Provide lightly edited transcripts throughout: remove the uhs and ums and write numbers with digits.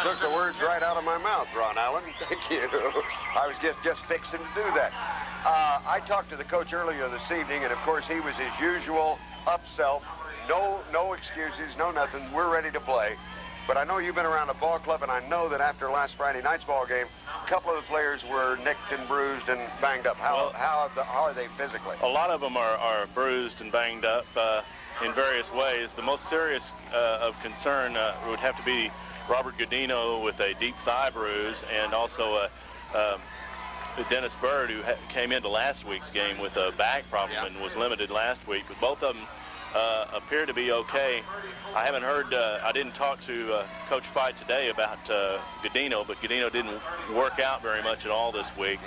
took the words right out of my mouth, Ron Allen. Thank you. I was just fixing to do that. I talked to the coach earlier this evening, and of course he was his usual upself. No excuses, no nothing. We're ready to play. But I know you've been around a ball club, and I know that after last Friday night's ball game, a couple of the players were nicked and bruised and banged up. How are they physically? A lot of them are bruised and banged up in various ways. The most serious of concern would have to be Robert Godino with a deep thigh bruise, and also Dennis Bird, who came into last week's game with a back problem and was limited last week. But both of them appear to be okay. I haven't heard, I didn't talk to Coach Fight today about Godino, but Godino didn't work out very much at all this week.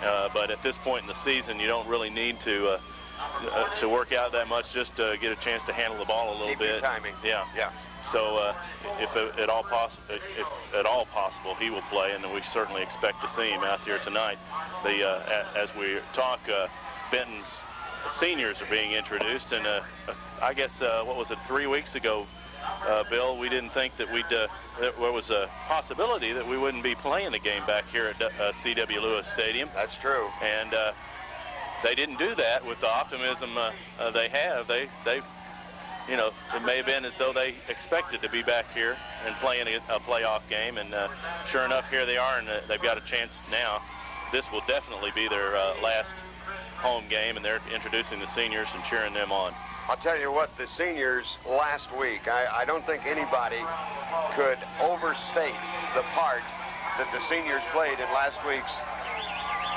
But at this point in the season, you don't really need to work out that much, just to get a chance to handle the ball a little bit. Keep your timing. Yeah. So if at all possible, he will play, and we certainly expect to see him out there tonight. As we talk, Benton's seniors are being introduced, and I guess what was it, 3 weeks ago, Bill, we didn't think that there was a possibility that we wouldn't be playing the game back here at C.W. Lewis Stadium. That's true. And they didn't do that with the optimism they have. They you know, it may have been as though they expected to be back here and playing a playoff game, and sure enough, here they are, and they've got a chance now. This will definitely be their last home game, and they're introducing the seniors and cheering them on. I'll tell you what, the seniors last week, I don't think anybody could overstate the part that the seniors played in last week's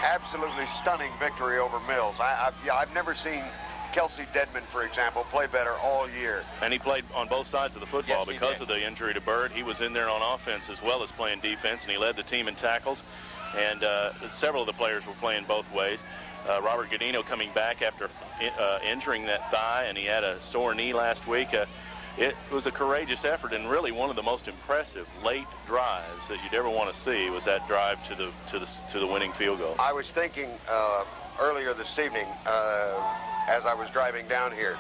absolutely stunning victory over Mills. I've never seen Kelsey Dedman, for example, play better all year. And he played on both sides of the football. Yes, because of the injury to Bird. He was in there on offense as well as playing defense, and he led the team in tackles. And several of the players were playing both ways. Robert Godino coming back after injuring that thigh, and he had a sore knee last week. It was a courageous effort, and really one of the most impressive late drives that you'd ever want to see was that drive to the winning field goal. I was thinking earlier this evening, as I was driving down here,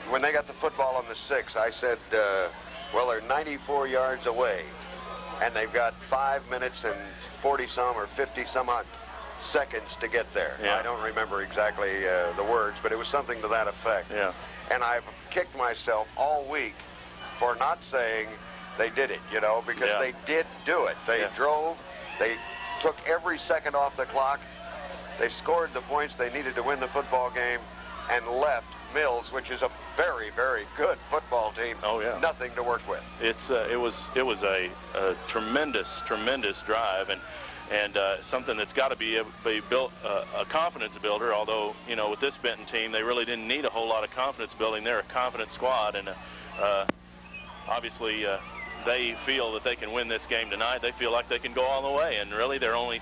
when they got the football on the 6, I said, well, they're 94 yards away, and they've got 5 minutes and 40-some or 50-some odd seconds to get there. Yeah. I don't remember exactly the words, but it was something to that effect. Yeah. And I've kicked myself all week for not saying they did it, you know, because they did do it. They drove, they took every second off the clock, they scored the points they needed to win the football game, and left Mills, which is a very, very good football team, nothing to work with. It was a tremendous drive, and something that's got to be built, a confidence builder. Although, you know, with this Benton team, they really didn't need a whole lot of confidence building. They're a confident squad, and obviously they feel that they can win this game tonight. They feel like they can go all the way, and really they're only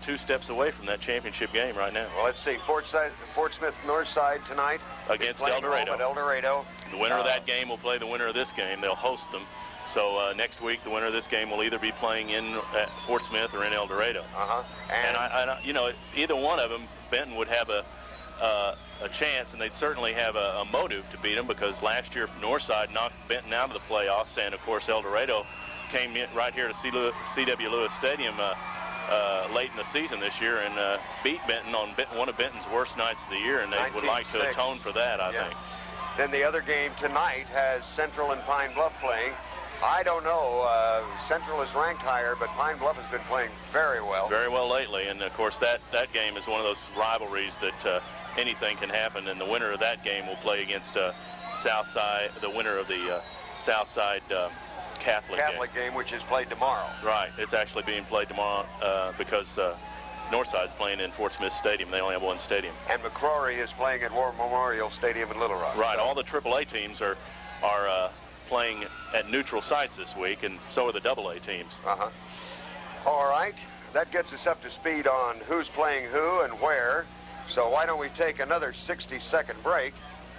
2 steps away from that championship game right now. Well, let's see, Fort Smith Northside tonight against El Dorado. At El Dorado. The winner of that game will play the winner of this game. They'll host them. So next week, the winner of this game will either be playing in Fort Smith or in El Dorado. And I you know, either one of them, Benton would have a chance, and they'd certainly have a motive to beat them, because last year Northside knocked Benton out of the playoffs, and of course El Dorado came in right here to C.W. Lewis Stadium late in the season this year and beat Benton on one of Benton's worst nights of the year, and they would like to atone for that, I think. Then the other game tonight has Central and Pine Bluff playing. I don't know. Central is ranked higher, but Pine Bluff has been playing very well. Very well lately, and of course that game is one of those rivalries that anything can happen, and the winner of that game will play against Southside, the winner of the Southside Catholic game, which is played tomorrow. Right. It's actually being played tomorrow because Northside's playing in Fort Smith Stadium. They only have one stadium. And McCrory is playing at War Memorial Stadium in Little Rock. Right. So all the AAA teams are playing at neutral sites this week, and so are the AA teams. All right. That gets us up to speed on who's playing who and where. So why don't we take another 60-second break,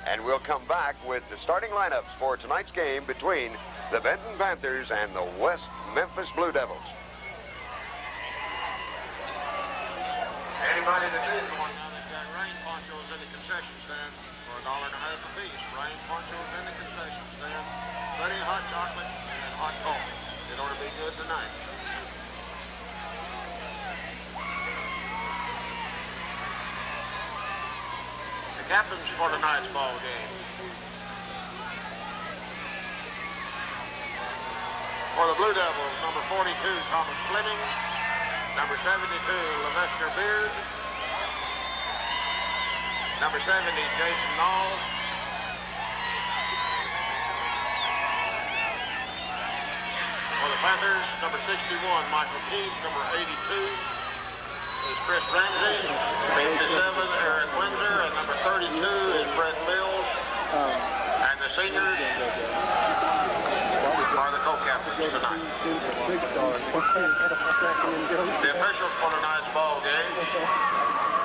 and we'll come back with the starting lineups for tonight's game between the Benton Panthers and the West Memphis Blue Devils. Anybody that is going now, they've got rain ponchos in the concession stand for $1.50 a piece. Rain ponchos in the concession stand, plenty of hot chocolate and hot coffee. It ought to be good tonight. The captains for tonight's ball game. For the Blue Devils, number 42, Thomas Fleming. Number 72, Levester Beard. Number 70, Jason Nall. For the Panthers, number 61, Michael Teague. Number 82 is Chris Ramsey. 57, Aaron Windsor. And number 32 is Brett Mills. And the seniors are the co-captains tonight. The officials for tonight's ball game.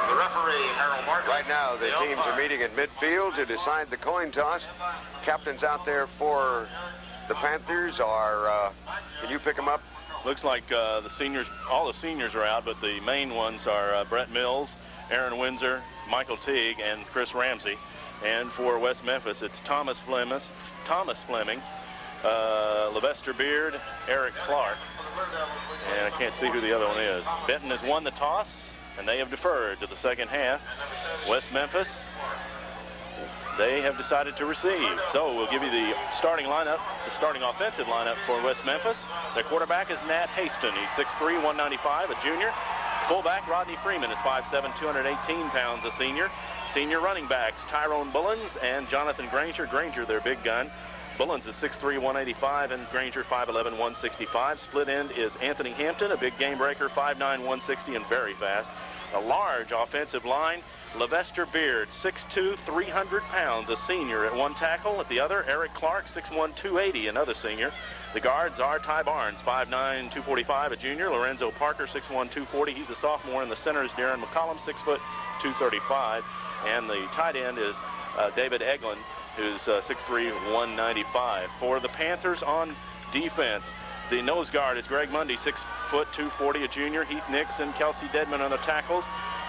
The referee, Harold Martin. Right now, the teams are meeting in midfield to decide the coin toss. Captains out there for the Panthers are, can you pick them up? Looks like the seniors, all the seniors are out, but the main ones are Brett Mills, Aaron Windsor, Michael Teague, and Chris Ramsey. And for West Memphis, it's Thomas Fleming, Levester Beard, Eric Clark, and I can't see who the other one is. Benton has won the toss, and they have deferred to the second half. West Memphis, they have decided to receive. So we'll give you the starting lineup, the starting offensive lineup for West Memphis. Their quarterback is Nat Haston. He's 6'3", 195, a junior. Fullback Rodney Freeman is 5'7", 218 pounds, a senior. Senior running backs Tyrone Bullens and Jonathan Granger. Granger, their big gun. Bullens is 6'3", 185, and Granger 5'11", 165. Split end is Anthony Hampton, a big game breaker, 5'9", 160, and very fast. A large offensive line, Levester Beard, 6'2", 300 pounds, a senior at one tackle. At the other, Eric Clark, 6'1", 280, another senior. The guards are Ty Barnes, 5'9", 245, a junior. Lorenzo Parker, 6'1", 240. He's a sophomore. In the center is Darren McCollum, 6', 235. And the tight end is David Eglin, who's 6'3", 195. For the Panthers on defense, the nose guard is Greg Mundy, 6', 240, a junior. Heath Nix and Kelsey Dedman on the tackles.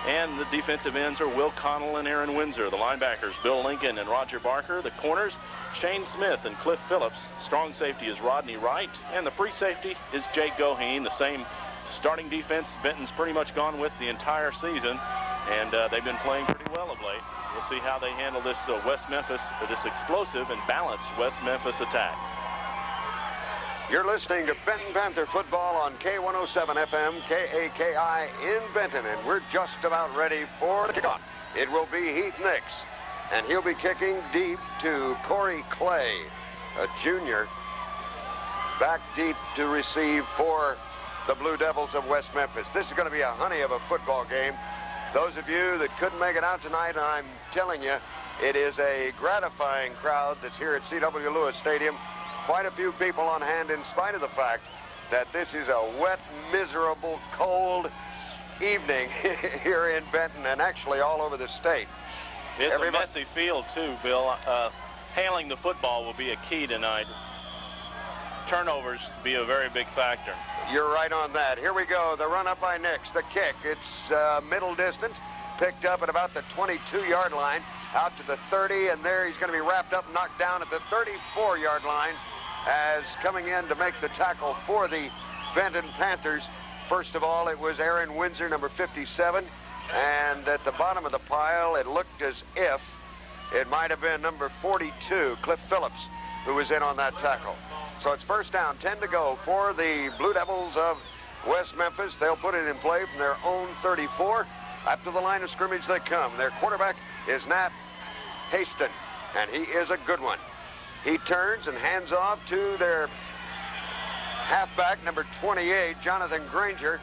And the defensive ends are Will Connell and Aaron Windsor. The linebackers, Bill Lincoln and Roger Barker. The corners, Shane Smith and Cliff Phillips. Strong safety is Rodney Wright. And the free safety is Jake Goheen. The same starting defense Benton's pretty much gone with the entire season. And they've been playing pretty well of late. We'll see how they handle this West Memphis, this explosive and balanced West Memphis attack. You're listening to Benton Panther football on K107 FM, KAKI in Benton, and we're just about ready for the kickoff. It will be Heath Nix, and he'll be kicking deep to Corey Clay, a junior, back deep to receive for the Blue Devils of West Memphis. This is going to be a honey of a football game. Those of you that couldn't make it out tonight, I'm telling you, it is a gratifying crowd that's here at C.W. Lewis Stadium. Quite a few people on hand, in spite of the fact that this is a wet, miserable, cold evening here in Benton and actually all over the state. It's a messy field too, Bill. Handling the football will be a key tonight. Turnovers be a very big factor. You're right on that. Here we go. The run up by Nix. The kick. It's middle distance. Picked up at about the 22-yard line. Out to the 30, and there he's going to be wrapped up and knocked down at the 34-yard line as coming in to make the tackle for the Benton Panthers. First of all, it was Aaron Windsor, number 57, and at the bottom of the pile, it looked as if it might have been number 42, Cliff Phillips, who was in on that tackle. So it's first down, 10 to go for the Blue Devils of West Memphis. They'll put it in play from their own 34. Up to the line of scrimmage they come. Their quarterback is Nat Haston, and he is a good one. He turns and hands off to their halfback, number 28, Jonathan Granger.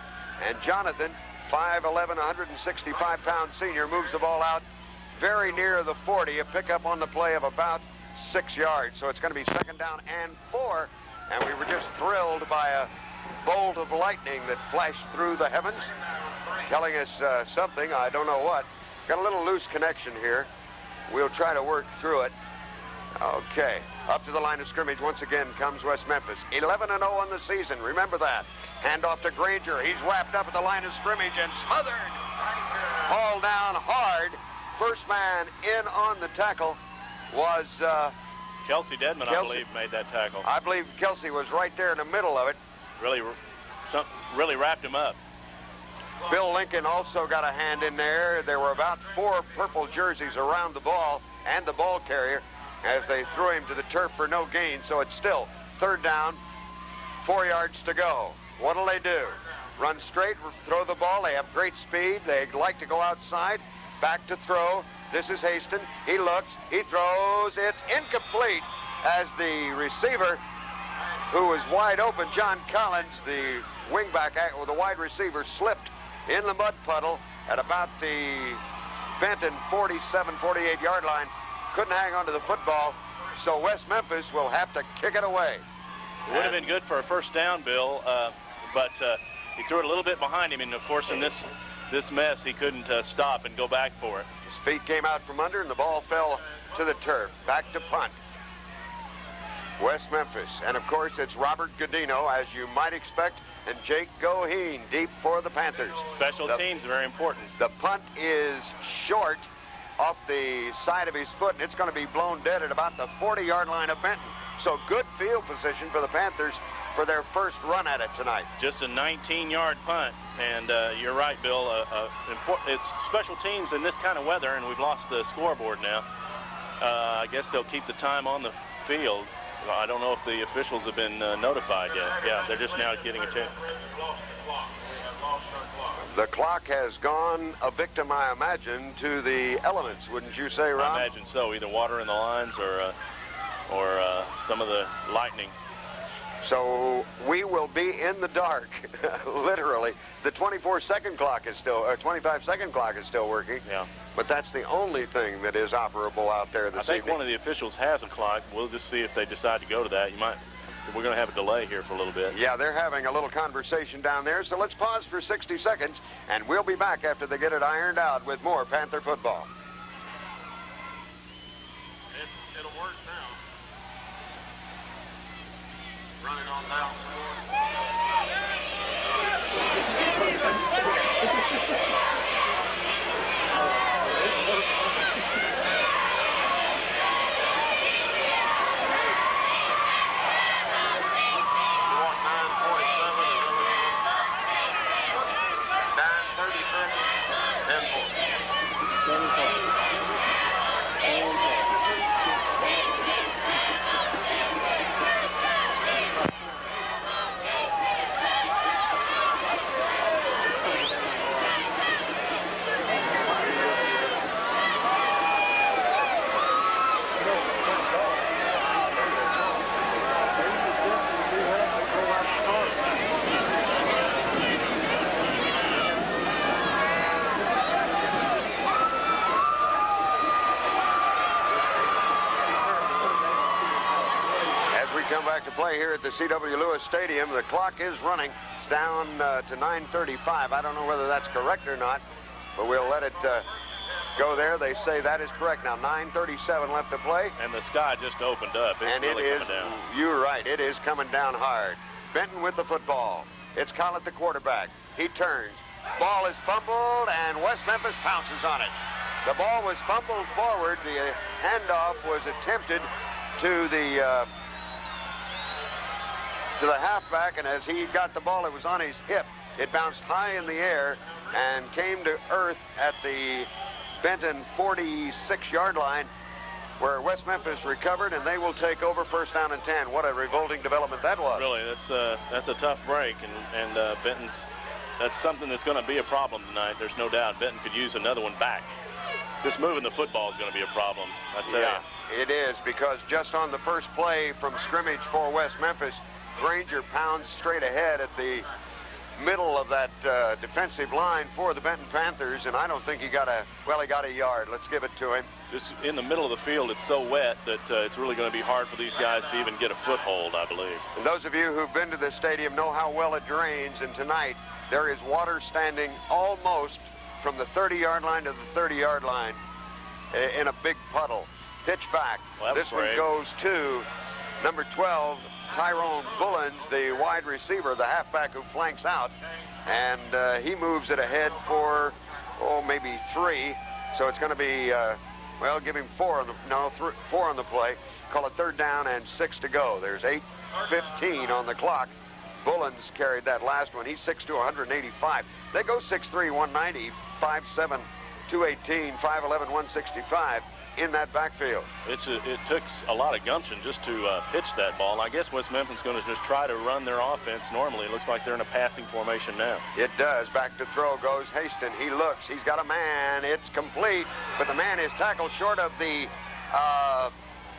And Jonathan, 5'11", 165-pound senior, moves the ball out very near the 40, a pickup on the play of about 6 yards. So it's going to be second down and 4, and we were just thrilled by a bolt of lightning that flashed through the heavens, telling us something, I don't know what. Got a little loose connection here. We'll try to work through it. Okay, up to the line of scrimmage once again comes West Memphis. 11-0 on the season, remember that. Hand off to Granger. He's wrapped up at the line of scrimmage and smothered. Hauled down hard. First man in on the tackle was Kelsey Dedman, I believe, made that tackle. I believe Kelsey was right there in the middle of it. Really wrapped him up. Bill Lincoln also got a hand in there. There were about 4 purple jerseys around the ball and the ball carrier as they threw him to the turf for no gain. So it's still 3rd down, 4 yards to go. What'll they do? Run straight, throw the ball. They have great speed. They like to go outside. Back to throw. This is Haston. He looks. He throws. It's incomplete as the receiver, who was wide open, John Collins, the wingback, or the wide receiver, slipped in the mud puddle at about the Benton 47, 48-yard line. Couldn't hang on to the football, so West Memphis will have to kick it away. It would have been good for a first down, Bill, but he threw it a little bit behind him, and of course in this mess he couldn't stop and go back for it. His feet came out from under and the ball fell to the turf. Back to punt. West Memphis, and of course it's Robert Godino, as you might expect, and Jake Goheen deep for the Panthers. Special teams, very important. The punt is short off the side of his foot, and it's going to be blown dead at about the 40-yard line of Benton. So good field position for the Panthers for their first run at it tonight. Just a 19-yard punt, and you're right, Bill. It's special teams in this kind of weather, and we've lost the scoreboard now. I guess they'll keep the time on the field. I don't know if the officials have been notified yet. Yeah, they're just now getting a chance. The clock has gone a victim, I imagine, to the elements, wouldn't you say, Rob? I imagine so. Either water in the lines or some of the lightning. So we will be in the dark, literally. The 24-second clock is still, 25-second clock is still working. Yeah. But that's the only thing that is operable out there this evening. I think one of the officials has a clock. We'll just see if they decide to go to that. We're going to have a delay here for a little bit. Yeah, they're having a little conversation down there. So let's pause for 60 seconds, and we'll be back after they get it ironed out with more Panther football. It'll work now. Running on down. To play here at the C.W. Lewis Stadium. The clock is running. It's down to 9:35. I don't know whether that's correct or not, but we'll let it go there. They say that is correct. Now 9:37 left to play. And the sky just opened up. It's really coming down. You're right. It is coming down hard. Benton with the football. It's Collett, the quarterback. He turns. Ball is fumbled, and West Memphis pounces on it. The ball was fumbled forward. The handoff was attempted to the halfback, and as he got the ball, it was on his hip. It bounced high in the air and came to earth at the Benton 46-yard line, where West Memphis recovered, and they will take over 1st down and 10. What a revolting development that was. Really, that's a tough break, and Benton's, that's something that's going to be a problem tonight. There's no doubt. Benton could use another one back. Just moving the football is going to be a problem, I tell you. It is, because just on the first play from scrimmage for West Memphis, Granger pounds straight ahead at the middle of that defensive line for the Benton Panthers, and I don't think he got a yard. Let's give it to him. Just in the middle of the field, it's so wet that it's really going to be hard for these guys to even get a foothold, I believe. And those of you who've been to this stadium know how well it drains, and tonight there is water standing almost from the 30-yard line to the 30-yard line in a big puddle. Pitch back. Well, this one goes to number 12, Tyrone Bullens, the wide receiver, the halfback who flanks out, and he moves it ahead for maybe 3. So it's going to be Well, give him 4 on the play. Call it 3rd down and 6 to go. There's 8:15 on the clock. Bullens carried that last one. He's 6'2", 185. They go 6'3", 190, 5'7", 218, 5'11", 165 in that backfield. It took a lot of gumption just to pitch that ball. I guess West Memphis is going to just try to run their offense normally. It looks like they're in a passing formation now. It does. Back to throw goes Haston. He looks. He's got a man. It's complete. But the man is tackled short of the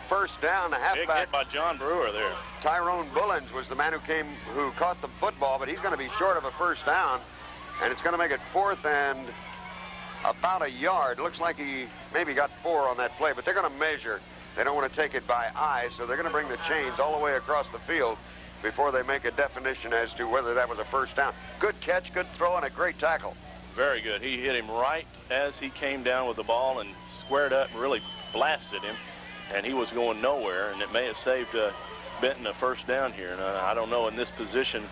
first down. The halfback. Big hit by John Brewer there. Tyrone Bullens was the man who caught the football, but he's going to be short of a first down. And it's going to make it 4th and about a yard. Looks like he maybe got 4 on that play, but they're going to measure. They don't want to take it by eye, so they're going to bring the chains all the way across the field before they make a definition as to whether that was a first down. Good catch, good throw, and a great tackle. Very good. He hit him right as he came down with the ball and squared up and really blasted him, and he was going nowhere, and it may have saved Benton a first down here. And I don't know, in this position,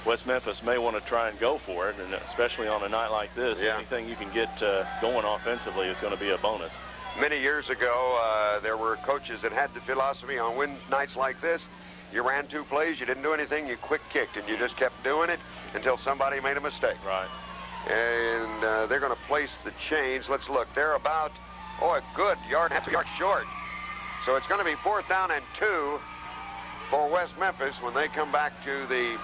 West Memphis may want to try and go for it, and especially on a night like this, anything you can get going offensively is going to be a bonus. Many years ago, there were coaches that had the philosophy on win nights like this. You ran 2 plays, you didn't do anything, you quick kicked, and you just kept doing it until somebody made a mistake. Right. And they're going to place the chains. Let's look. They're about, a good yard, half a yard short. So it's going to be 4th down and 2 for West Memphis when they come back to the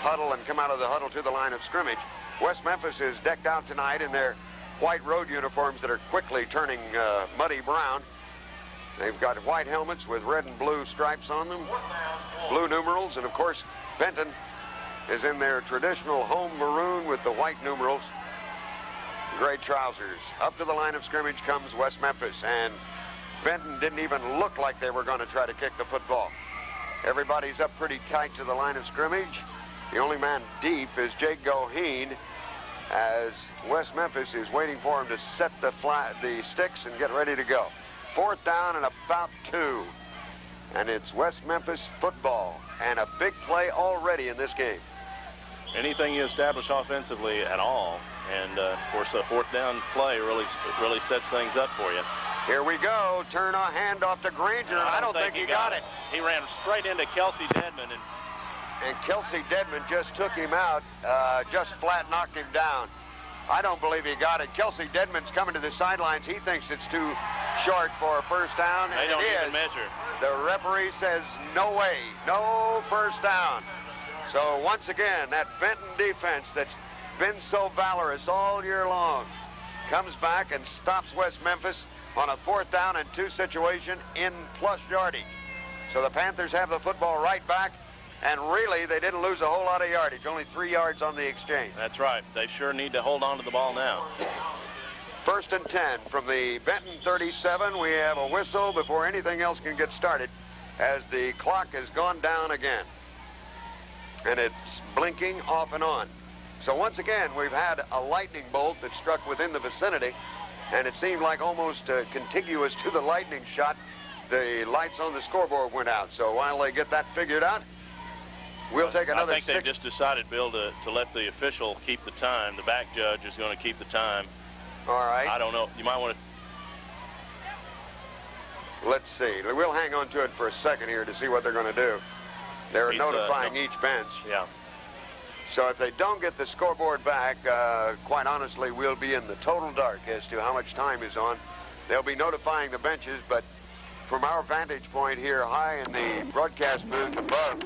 huddle and come out of the huddle to the line of scrimmage. West Memphis is decked out tonight in their white road uniforms that are quickly turning muddy brown. They've got white helmets with red and blue stripes on them, blue numerals, and of course Benton is in their traditional home maroon with the white numerals, gray trousers. Up to the line of scrimmage comes West Memphis, and Benton didn't even look like they were going to try to kick the football. Everybody's up pretty tight to the line of scrimmage. The only man deep is Jake Goheen, as West Memphis is waiting for him to set the sticks and get ready to go. 4th down and about 2. And it's West Memphis football, and a big play already in this game. Anything you establish offensively at all, and of course a 4th down play really sets things up for you. Here we go. Turn a handoff to Granger. I don't think he got it. He ran straight into Kelsey Dedman, and Kelsey Dedman just took him out, just flat knocked him down. I don't believe he got it. Kelsey Dedman's coming to the sidelines. He thinks it's too short for a first down. They don't even measure. The referee says no way, no first down. So once again, that Benton defense that's been so valorous all year long comes back and stops West Memphis on a 4th down and 2 situation in plus yardage. So the Panthers have the football right back. And really, they didn't lose a whole lot of yardage, only 3 yards on the exchange. That's right. They sure need to hold on to the ball now. 1st and 10 from the Benton 37. We have a whistle before anything else can get started as the clock has gone down again. And it's blinking off and on. So once again, we've had a lightning bolt that struck within the vicinity, and it seemed like almost contiguous to the lightning shot, the lights on the scoreboard went out. So while they get that figured out, we'll take another. I think they just decided, Bill, to let the official keep the time. The back judge is going to keep the time. All right. I don't know. You might want to. Let's see. We'll hang on to it for a second here to see what they're going to do. They're notifying each bench. Yeah. So if they don't get the scoreboard back, quite honestly, we'll be in the total dark as to how much time is on. They'll be notifying the benches, but from our vantage point here high in the broadcast booth above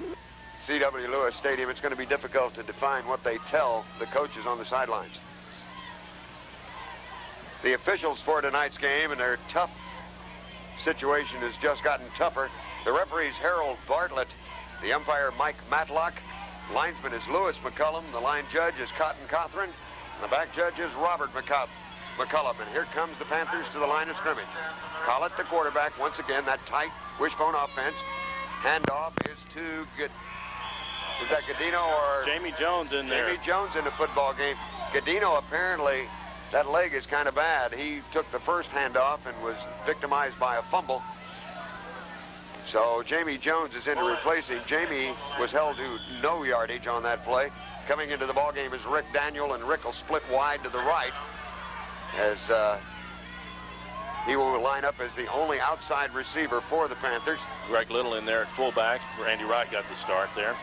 C.W. Lewis Stadium, it's going to be difficult to define what they tell the coaches on the sidelines. The officials for tonight's game, and their tough situation has just gotten tougher. The referees Harold Bartlett, the umpire Mike Matlock, linesman is Lewis McCullum, the line judge is Cotton Cothran, and the back judge is Robert McCullum. And here comes the Panthers to the line of scrimmage. Collett, the quarterback, once again, that tight wishbone offense. Handoff is to is that Godino or Jamie Jones in there? Jamie Jones in the football game. Godino, apparently, that leg is kind of bad. He took the first handoff and was victimized by a fumble. So Jamie Jones is in to replace him. Jamie was held to no yardage on that play. Coming into the ball game is Rick Daniel, and Rick will split wide to the right as He will line up as the only outside receiver for the Panthers. Greg Little in there at fullback. Randy Wright got the start there.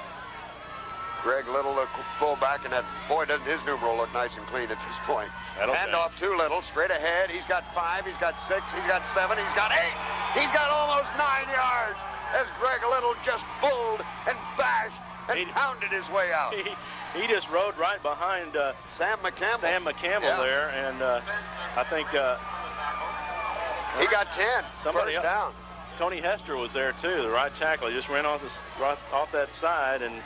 Greg Little, the fullback, and that, boy, doesn't his numeral look nice and clean at this point. Handoff to Little, straight ahead. He's got 5, he's got 6, he's got 7, he's got 8. He's got almost 9 yards as Greg Little just bulled and bashed and pounded his way out. He just rode right behind Sam McCampbell. There, and I think he got 10. Somebody first down. Tony Hester was there too, the right tackle. He just ran off that side and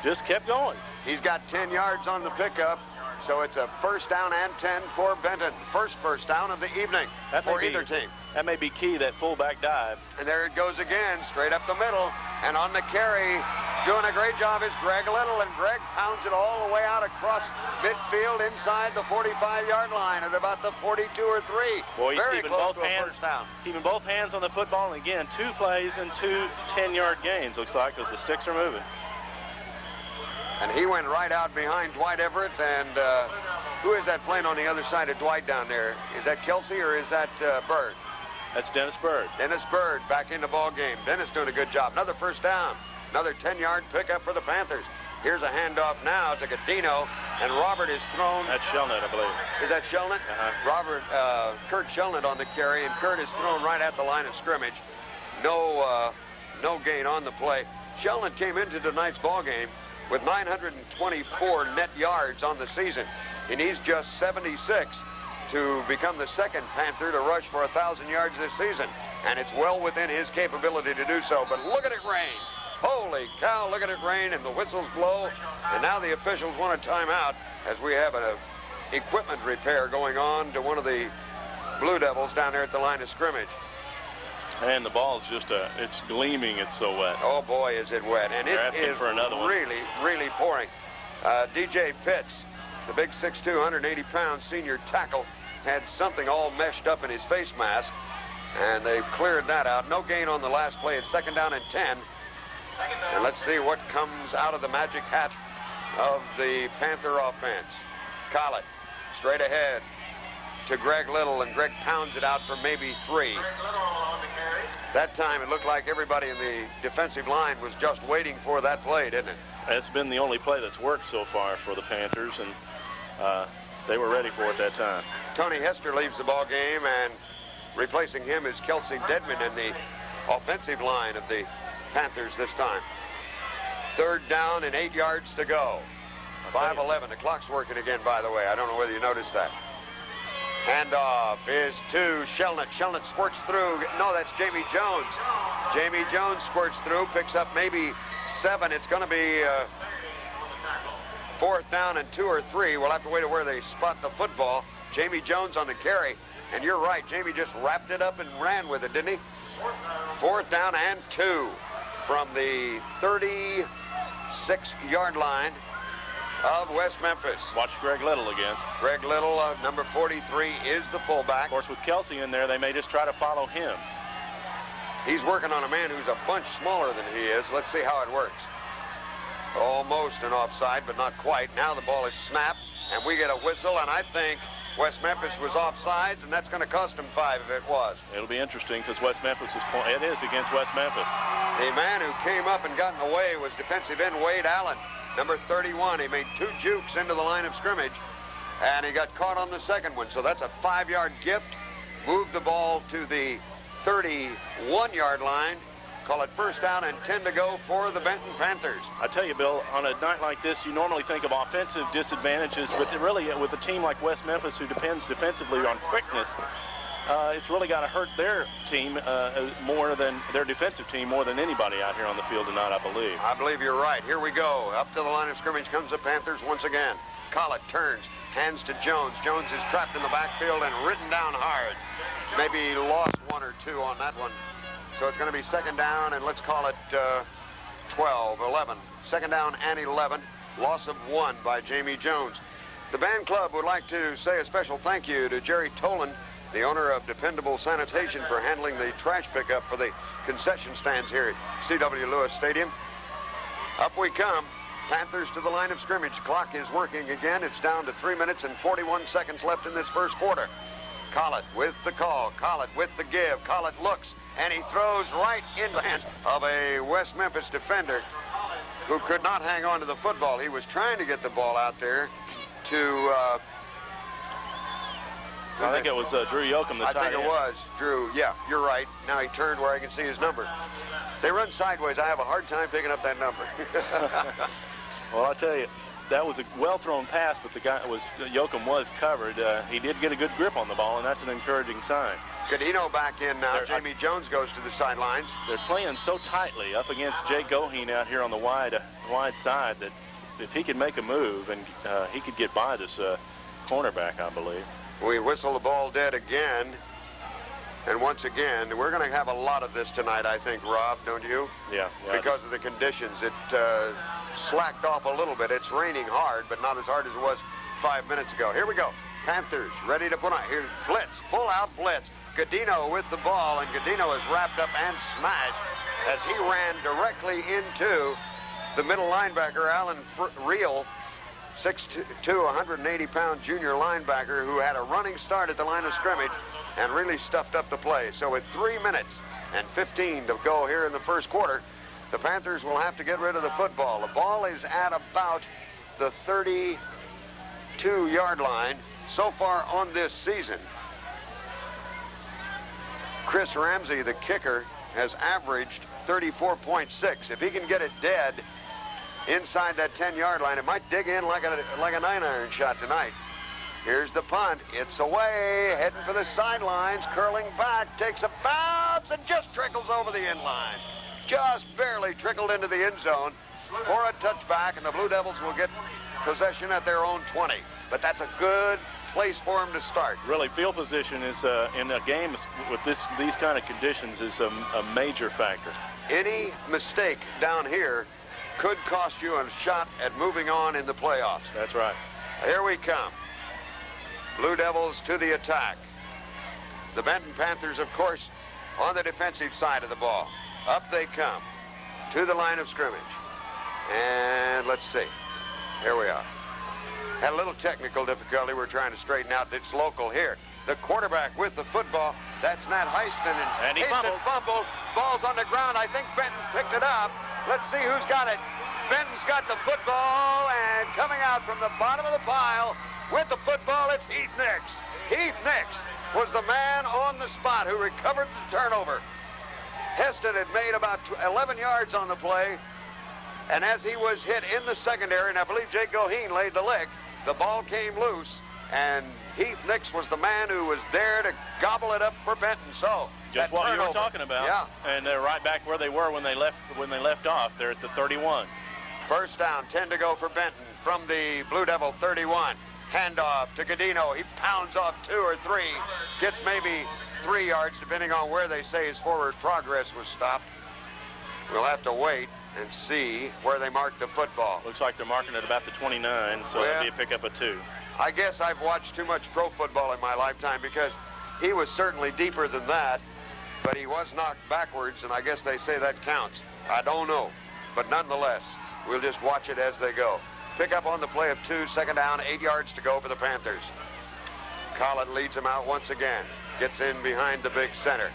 just kept going. He's got 10 yards on the pickup, so it's a first down and 10 for Benton. First down of the evening for either team. That may be key, that fullback dive. And there it goes again, straight up the middle. And on the carry, doing a great job is Greg Little, and Greg pounds it all the way out across midfield inside the 45-yard line at about the 42 or 3. Boy, he's very keeping close both to a hands, first down. keeping both hands on the football, and again, 2 plays and 2 10-yard gains, looks like, because the sticks are moving. And he went right out behind Dwight Everett, and who is that playing on the other side of Dwight down there? Is that Kelsey or is that Bird? That's Dennis Bird. Dennis Bird back in the ball game. Dennis doing a good job. Another first down. Another 10-yard pickup for the Panthers. Here's a handoff now to Godino, and Robert is thrown. That's Shelnut, I believe. Is that Shelnut? Kurt Shelnut on the carry, and Kurt is thrown right at the line of scrimmage. No gain on the play. Shelnut came into tonight's ball game with 924 net yards on the season. He needs just 76 to become the second Panther to rush for 1,000 yards this season. And it's well within his capability to do so. But look at it rain. Holy cow, look at it rain, and the whistles blow. And now the officials want a timeout as we have an equipment repair going on to one of the Blue Devils down there at the line of scrimmage. And the ball is just, it's gleaming, it's so wet. Oh boy, is it wet. And They're it asking is for another one. really, really pouring. DJ Pitts, the big 6'2", 180-pound senior tackle, had something all meshed up in his face mask, and they've cleared that out. No gain on the last play. It's 2nd down and 10. And let's see what comes out of the magic hat of the Panther offense. Collett, straight ahead to Greg Little, and Greg pounds it out for maybe 3. That time it looked like everybody in the defensive line was just waiting for that play, didn't it? It's been the only play that's worked so far for the Panthers, and they were ready for it that time. Tony Hester leaves the ball game, and replacing him is Kelsey Dedman in the offensive line of the Panthers this time. 3rd down and 8 yards to go. 5:11. The clock's working again, by the way. I don't know whether you noticed that. Handoff is to Shelnut. Shelnut squirts through. No, that's Jamie Jones. Jamie Jones squirts through, picks up maybe 7. It's going to be 4th down and 2 or 3. We'll have to wait to where they spot the football. Jamie Jones on the carry. And you're right, Jamie just wrapped it up and ran with it, didn't he? 4th down and 2 from the 36-yard line of West Memphis. Watch Greg Little again. Greg Little, number 43, is the fullback. Of course, with Kelsey in there, they may just try to follow him. He's working on a man who's a bunch smaller than he is. Let's see how it works. Almost an offside, but not quite. Now the ball is snapped, and we get a whistle, and I think West Memphis was offsides, and that's going to cost him 5 if it was. It'll be interesting because West Memphis was it is against West Memphis. The man who came up and got in the way was defensive end Wade Allen, number 31. He made 2 jukes into the line of scrimmage, and he got caught on the second one. So that's a 5-yard gift. Moved the ball to the 31-yard line. Call it 1st down and 10 to go for the Benton Panthers. I tell you, Bill, on a night like this, you normally think of offensive disadvantages, but really with a team like West Memphis who depends defensively on quickness, it's really got to hurt their team more than their defensive team more than anybody out here on the field tonight, I believe. I believe you're right. Here we go. Up to the line of scrimmage comes the Panthers once again. Collett turns, hands to Jones. Jones is trapped in the backfield and ridden down hard. Maybe lost 1 or 2 on that one. So it's going to be 2nd down, and let's call it 11. 2nd down and 11. Loss of 1 by Jamie Jones. The band club would like to say a special thank you to Jerry Tolan, the owner of Dependable Sanitation, for handling the trash pickup for the concession stands here at C.W. Lewis Stadium. Up we come. Panthers to the line of scrimmage. Clock is working again. It's down to 3 minutes and 41 seconds left in this first quarter. Collett with the call. Collett with the give. Collett looks, and he throws right into the hands of a West Memphis defender who could not hang on to the football. He was trying to get the ball out there to... I think it was Drew Yoakum, the tight end. I think it was Drew. Yeah, you're right. Now he turned where I can see his number. They run sideways. I have a hard time picking up that number. Well, I'll tell you, that was a well-thrown pass, but the guy Yoakum was covered. He did get a good grip on the ball, and that's an encouraging sign. Godino back in now. Jamie Jones goes to the sidelines. They're playing so tightly up against Jake Goheen out here on the wide side that if he could make a move, and he could get by this cornerback, I believe. We whistle the ball dead again. And once again, we're going to have a lot of this tonight, I think, Rob, don't you? Yeah. Because of the conditions. It slacked off a little bit. It's raining hard, but not as hard as it was 5 minutes ago. Here we go. Panthers ready to put on. Here's blitz, full-out blitz. Godino with the ball, and Godino is wrapped up and smashed as he ran directly into the middle linebacker, Alan Reel, 6'2", 180-pound junior linebacker who had a running start at the line of scrimmage and really stuffed up the play. So with 3 minutes and 15 to go here in the first quarter, the Panthers will have to get rid of the football. The ball is at about the 32-yard line so far on this season. Chris Ramsey, the kicker, has averaged 34.6. If he can get it dead inside that 10-yard line, it might dig in like a 9-iron shot tonight. Here's the punt. It's away, heading for the sidelines, curling back, takes a bounce, and just trickles over the end line. Just barely trickled into the end zone for a touchback, and the Blue Devils will get possession at their own 20. But that's a good place for them to start. Really, field position is in a game with these kind of conditions is a major factor. Any mistake down here could cost you a shot at moving on in the playoffs. That's right. Here we come. Blue Devils to the attack. The Benton Panthers, of course, on the defensive side of the ball. Up they come to the line of scrimmage. And let's see. Here we are. Had a little technical difficulty we're trying to straighten out. It's local here. The quarterback with the football. That's Nat Heiston. And he fumbled. Ball's on the ground. I think Benton picked it up. Let's see who's got it. Benton's got the football, and coming out from the bottom of the pile with the football, it's Heath Nix. Heath Nix was the man on the spot who recovered the turnover. Heston had made about 11 yards on the play, and as he was hit in the secondary, and I believe Jake Goheen laid the lick, the ball came loose, and Heath Nix was the man who was there to gobble it up for Benton. So just what you were talking about. Yeah. And they're right back where they were when they left off. They're at the 31. First down, 10 to go for Benton from the Blue Devil 31. Handoff to Godino. He pounds off 2 or 3, gets maybe 3 yards, depending on where they say his forward progress was stopped. We'll have to wait and see where they mark the football. Looks like they're marking it about the 29, so it'll be a pickup of 2. I guess I've watched too much pro football in my lifetime, because he was certainly deeper than that, but he was knocked backwards, and I guess they say that counts. I don't know, but nonetheless, we'll just watch it as they go. Pick up on the play of 2, second down, 8 yards to go for the Panthers. Collett leads them out once again. Gets in behind the big center.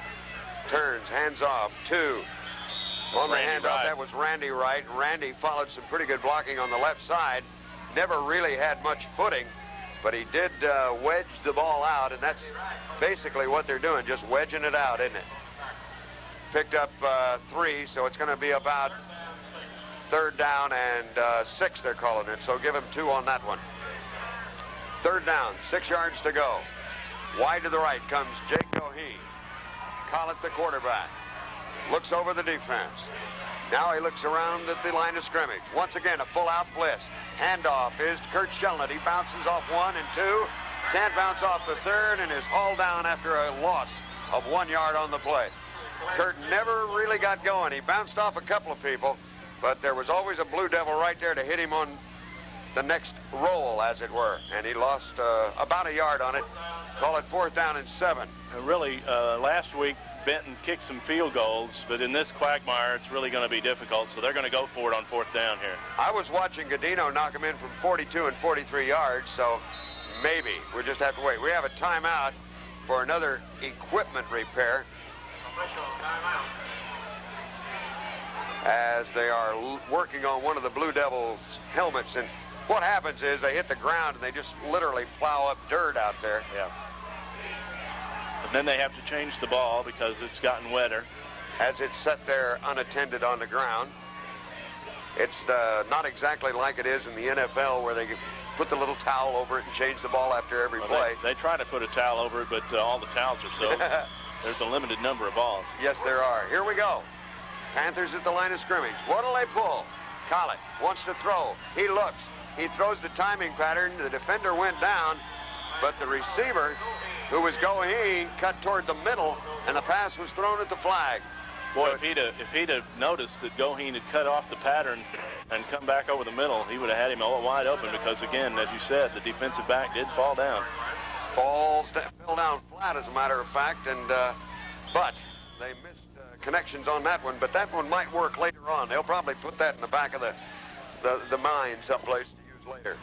Turns, hands off, 2. On the handoff, that was Randy Wright. Randy followed some pretty good blocking on the left side. Never really had much footing, but he did wedge the ball out, and that's basically what they're doing, just wedging it out, isn't it? Picked up 3, so it's going to be about third down and 6, they're calling it, so give him 2 on that one. Third down, 6 yards to go. Wide to the right comes Jake Goheen. Collett, the quarterback, looks over the defense. Now he looks around at the line of scrimmage. Once again, a full-out blitz. Handoff is to Kurt Shelnut. He bounces off 1 and 2. Can't bounce off the third, and is hauled down after a loss of 1 yard on the play. Kurt never really got going. He bounced off a couple of people, but there was always a Blue Devil right there to hit him on the next roll, as it were, and he lost about a yard on it. Call it 4th down and 7. Really, last week, Benton kicked some field goals, but in this quagmire, it's really going to be difficult, so they're going to go for it on 4th down here. I was watching Godino knock him in from 42 and 43 yards, so maybe we'll just have to wait. We have a timeout for another equipment repair as they are working on one of the Blue Devils helmets. And what happens is they hit the ground and they just literally plow up dirt out there. Yeah. And then they have to change the ball because it's gotten wetter. As it's set there unattended on the ground. It's not exactly like it is in the NFL where they put the little towel over it and change the ball after every play. They try to put a towel over it, but all the towels are soaked. There's a limited number of balls. Yes, there are. Here we go. Panthers at the line of scrimmage. What'll they pull? Collett wants to throw. He looks. He throws the timing pattern. The defender went down, but the receiver, who was Goheen, cut toward the middle, and the pass was thrown at the flag. Boy, if he'd have noticed that Goheen had cut off the pattern and come back over the middle, he would have had him all wide open because, again, as you said, the defensive back did fall down. Fell down flat, as a matter of fact, and but they missed connections on that one. But that one might work later on. They'll probably put that in the back of the mind someplace to use later.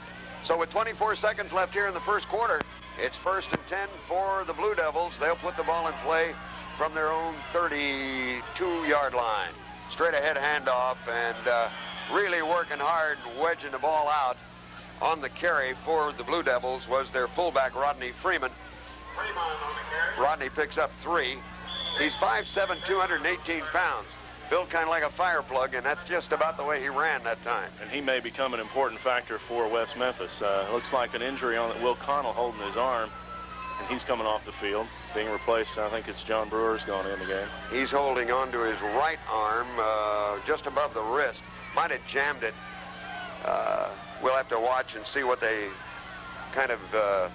So with 24 seconds left here in the first quarter, it's 1st and 10 for the Blue Devils. They'll put the ball in play from their own 32-yard line. Straight ahead handoff, and really working hard, wedging the ball out on the carry for the Blue Devils was their fullback, Rodney Freeman. Rodney picks up 3. He's 5'7", 218 pounds. Built kind of like a fire plug, and that's just about the way he ran that time. And he may become an important factor for West Memphis. Looks like an injury on Will Connell holding his arm, and he's coming off the field, being replaced. I think it's John Brewer's going in the game. He's holding on to his right arm, just above the wrist. Might have jammed it. We'll have to watch and see what they kind of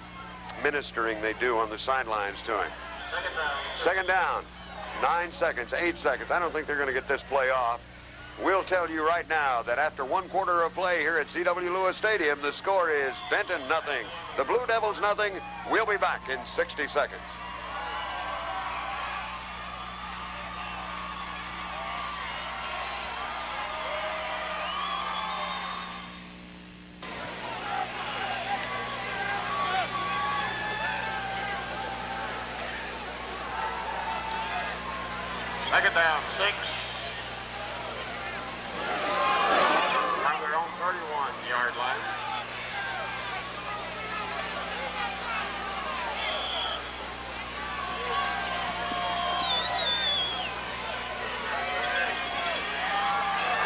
ministering they do on the sidelines to him. Second down. 9 seconds, 8 seconds. I don't think they're going to get this play off. We'll tell you right now that after 1 quarter of play here at C.W. Lewis Stadium, the score is Benton 0, the Blue Devils 0. We'll be back in 60 seconds. Second down, 6. From their own 31-yard line.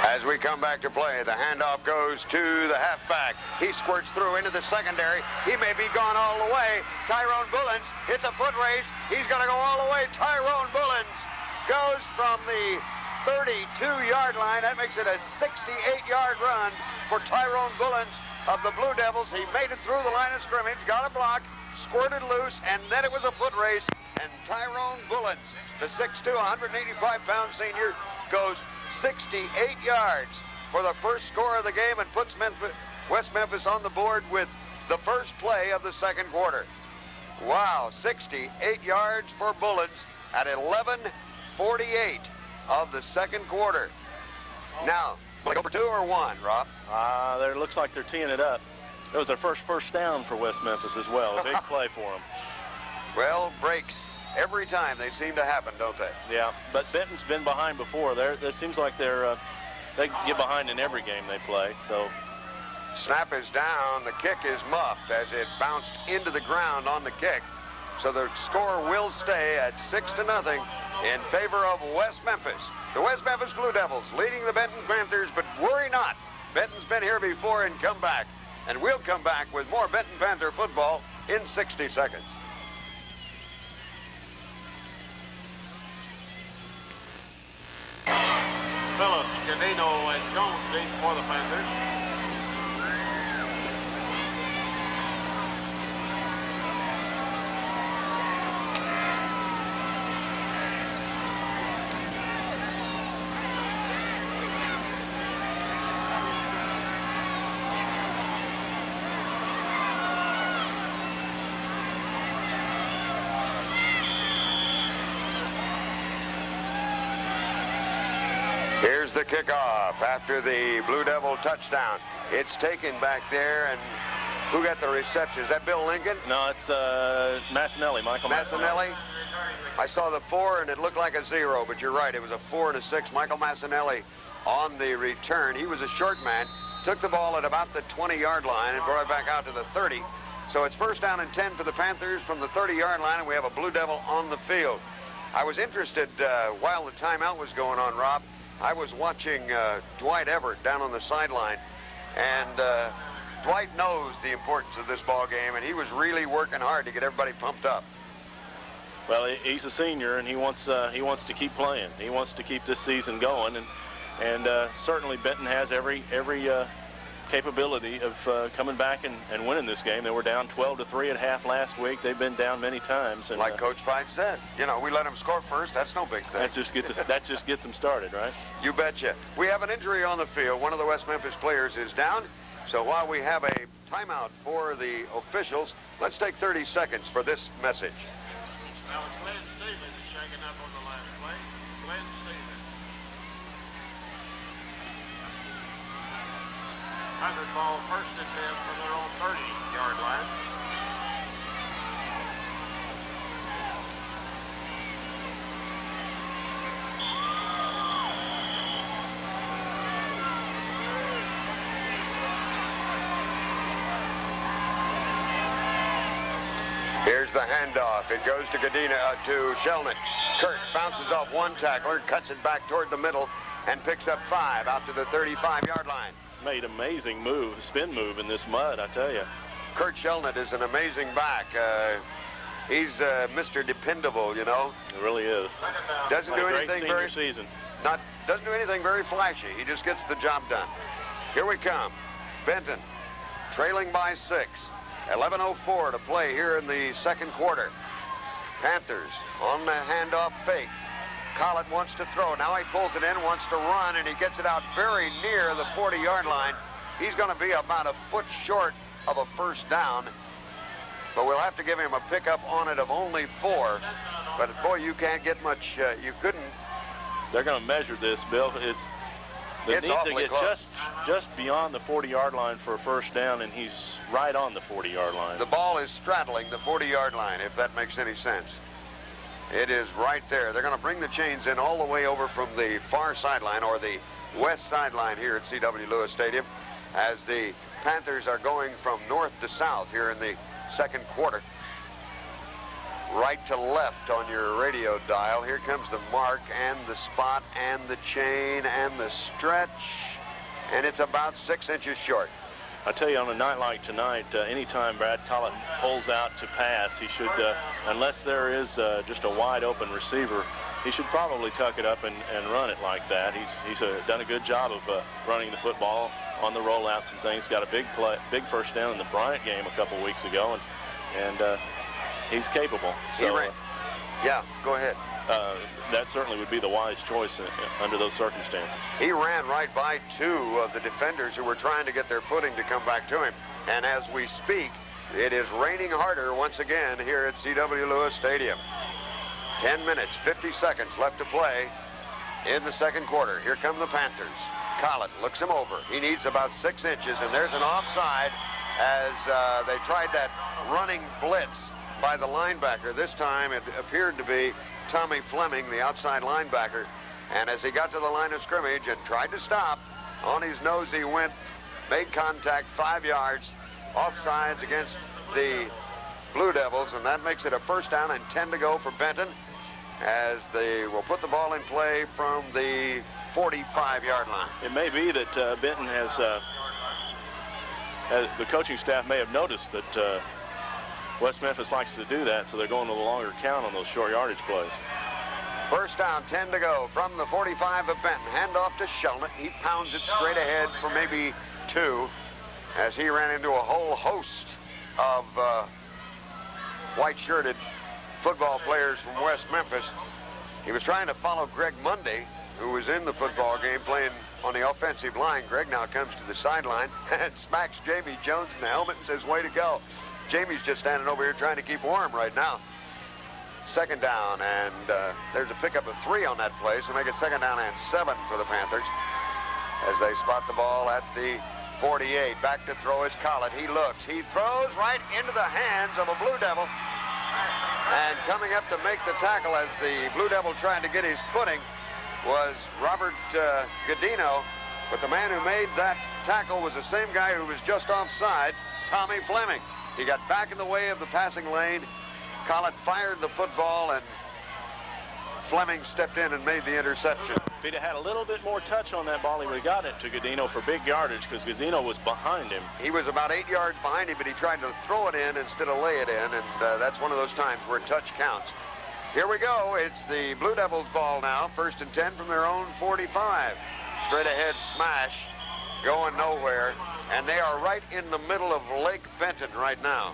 As we come back to play, the handoff goes to the halfback. He squirts through into the secondary. He may be gone all the way. Tyrone Bullens, it's a foot race. He's going to go all the way. Tyrone Bullens goes from the 32-yard line. That makes it a 68-yard run for Tyrone Bullens of the Blue Devils. He made it through the line of scrimmage, got a block, squirted loose, and then it was a foot race. And Tyrone Bullens, the 6'2", 185-pound senior, goes 68 yards for the first score of the game and puts West Memphis on the board with the first play of the second quarter. Wow, 68 yards for Bullens at 11:48 of the second quarter. Now, will they go for 2 or 1, Rob? It looks like they're teeing it up. It was their first down for West Memphis as well. A big play for them. Well, breaks every time they seem to happen, don't they? Yeah, but Benton's been behind before. It seems like they get behind in every game they play. So, snap is down. The kick is muffed as it bounced into the ground on the kick. So the score will stay at 6-0 in favor of West Memphis. The West Memphis Blue Devils leading the Benton Panthers, but worry not. Benton's been here before and come back. And we'll come back with more Benton Panther football in 60 seconds. Phillips, Cadino, and Jones deep for the Panthers. Here's the kickoff after the Blue Devil touchdown. It's taken back there, and Who got the reception? Is that Bill Lincoln? No, it's Massinelli, Michael Massinelli? I saw the 4 and it looked like a 0, but you're right. It was a 4 and a 6. Michael Massinelli on the return. He was a short man. Took the ball at about the 20-yard line and brought it back out to the 30. So it's first down and 10 for the Panthers from the 30-yard line, and we have a Blue Devil on the field. I was interested while the timeout was going on, Rob. I was watching Dwight Everett down on the sideline, and Dwight knows the importance of this ball game, and he was really working hard to get everybody pumped up. Well, he's a senior, and he wants to keep playing. He wants to keep this season going, and certainly Benton has every capability of coming back and winning this game. They were down 12-3 at half last week. They've been down many times. And, like Coach Fine said, you know, we let them score first. That's no big thing. That just gets them started, right? You betcha. We have an injury on the field. One of the West Memphis players is down. So while we have a timeout for the officials, let's take 30 seconds for this message. Now it's Glenn Stevens shaking up on the last play. Glenn Stevens. 100 ball first and 10 from their own 30-yard line. Here's the handoff. It goes to to Shelnick. Kurt bounces off one tackler, cuts it back toward the middle, and picks up 5 out to the 35-yard line. Made amazing move, spin move in this mud, I tell you. Kurt Shelnick is an amazing back. He's Mr. Dependable, you know. It really is. Doesn't do anything doesn't do anything very flashy. He just gets the job done. Here we come. Benton trailing by 6. 11:04 to play here in the second quarter. Panthers on the handoff fake. Collett wants to throw. Now he pulls it in, wants to run, and he gets it out very near the 40-yard line. He's going to be about a foot short of a first down, but we'll have to give him a pickup on it of only 4. But, boy, you can't get much. You couldn't. They're going to measure this, Bill. They need to get just beyond the 40-yard line for a first down, and he's right on the 40-yard line. The ball is straddling the 40-yard line, if that makes any sense. It is right there. They're going to bring the chains in all the way over from the far sideline, or the west sideline here at C.W. Lewis Stadium, as the Panthers are going from north to south here in the second quarter. Right to left on your radio dial. Here comes the mark and the spot and the chain and the stretch, and it's about 6 inches short. I tell you, on a night like tonight, anytime Brad Collett pulls out to pass, he should, unless there is just a wide open receiver, he should probably tuck it up and run it like that. He's done a good job of running the football on the rollouts and things. Got a big first down in the Bryant game a couple weeks ago, and he's capable. So, yeah, go ahead. That certainly would be the wise choice under those circumstances. He ran right by 2 of the defenders who were trying to get their footing to come back to him. And as we speak, it is raining harder once again here at C.W. Lewis Stadium. 10 minutes, 50 seconds left to play in the second quarter. Here come the Panthers. Collett looks him over. He needs about 6 inches, and there's an offside as they tried that running blitz by the linebacker. This time it appeared to be Tommy Fleming, the outside linebacker, and as he got to the line of scrimmage and tried to stop, on his nose he went, made contact 5 yards, offsides against the Blue Devils, and that makes it a first down and 10 to go for Benton, as they will put the ball in play from the 45-yard line. It may be that Benton has the coaching staff may have noticed that West Memphis likes to do that, so they're going to the longer count on those short yardage plays. First down, 10 to go from the 45 of Benton. Handoff to Shelnick. He pounds it straight ahead for maybe 2 as he ran into a whole host of white-shirted football players from West Memphis. He was trying to follow Greg Mundy, who was in the football game playing on the offensive line. Greg now comes to the sideline and smacks Jamie Jones in the helmet and says, way to go. Jamie's just standing over here trying to keep warm right now. Second down, and there's a pickup of 3 on that play, so make it second down and 7 for the Panthers as they spot the ball at the 48. Back to throw is Collett. He looks. He throws right into the hands of a Blue Devil. And coming up to make the tackle as the Blue Devil trying to get his footing was Robert Godino. But the man who made that tackle was the same guy who was just offside, Tommy Fleming. He got back in the way of the passing lane. Collett fired the football, and Fleming stepped in and made the interception. If he'd have had a little bit more touch on that ball, he would have got it to Godino for big yardage, because Godino was behind him. He was about 8 yards behind him, but he tried to throw it in instead of lay it in, and that's one of those times where touch counts. Here we go. It's the Blue Devils' ball now. 1st and 10 from their own 45. Straight ahead smash, going nowhere, and they are right in the middle of Lake Benton right now.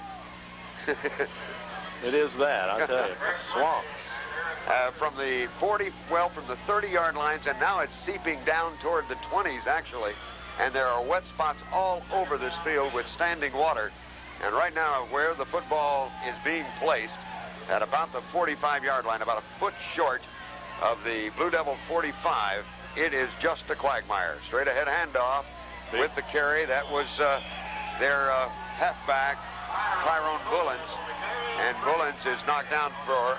It is that, I tell you. Swamp. From the 30-yard lines, and now it's seeping down toward the 20s, actually. And there are wet spots all over this field with standing water. And right now, where the football is being placed, at about the 45-yard line, about a foot short of the Blue Devil 45, it is just a quagmire. Straight ahead handoff with the carry. That was their halfback, Tyrone Bullens. And Bullens is knocked down for,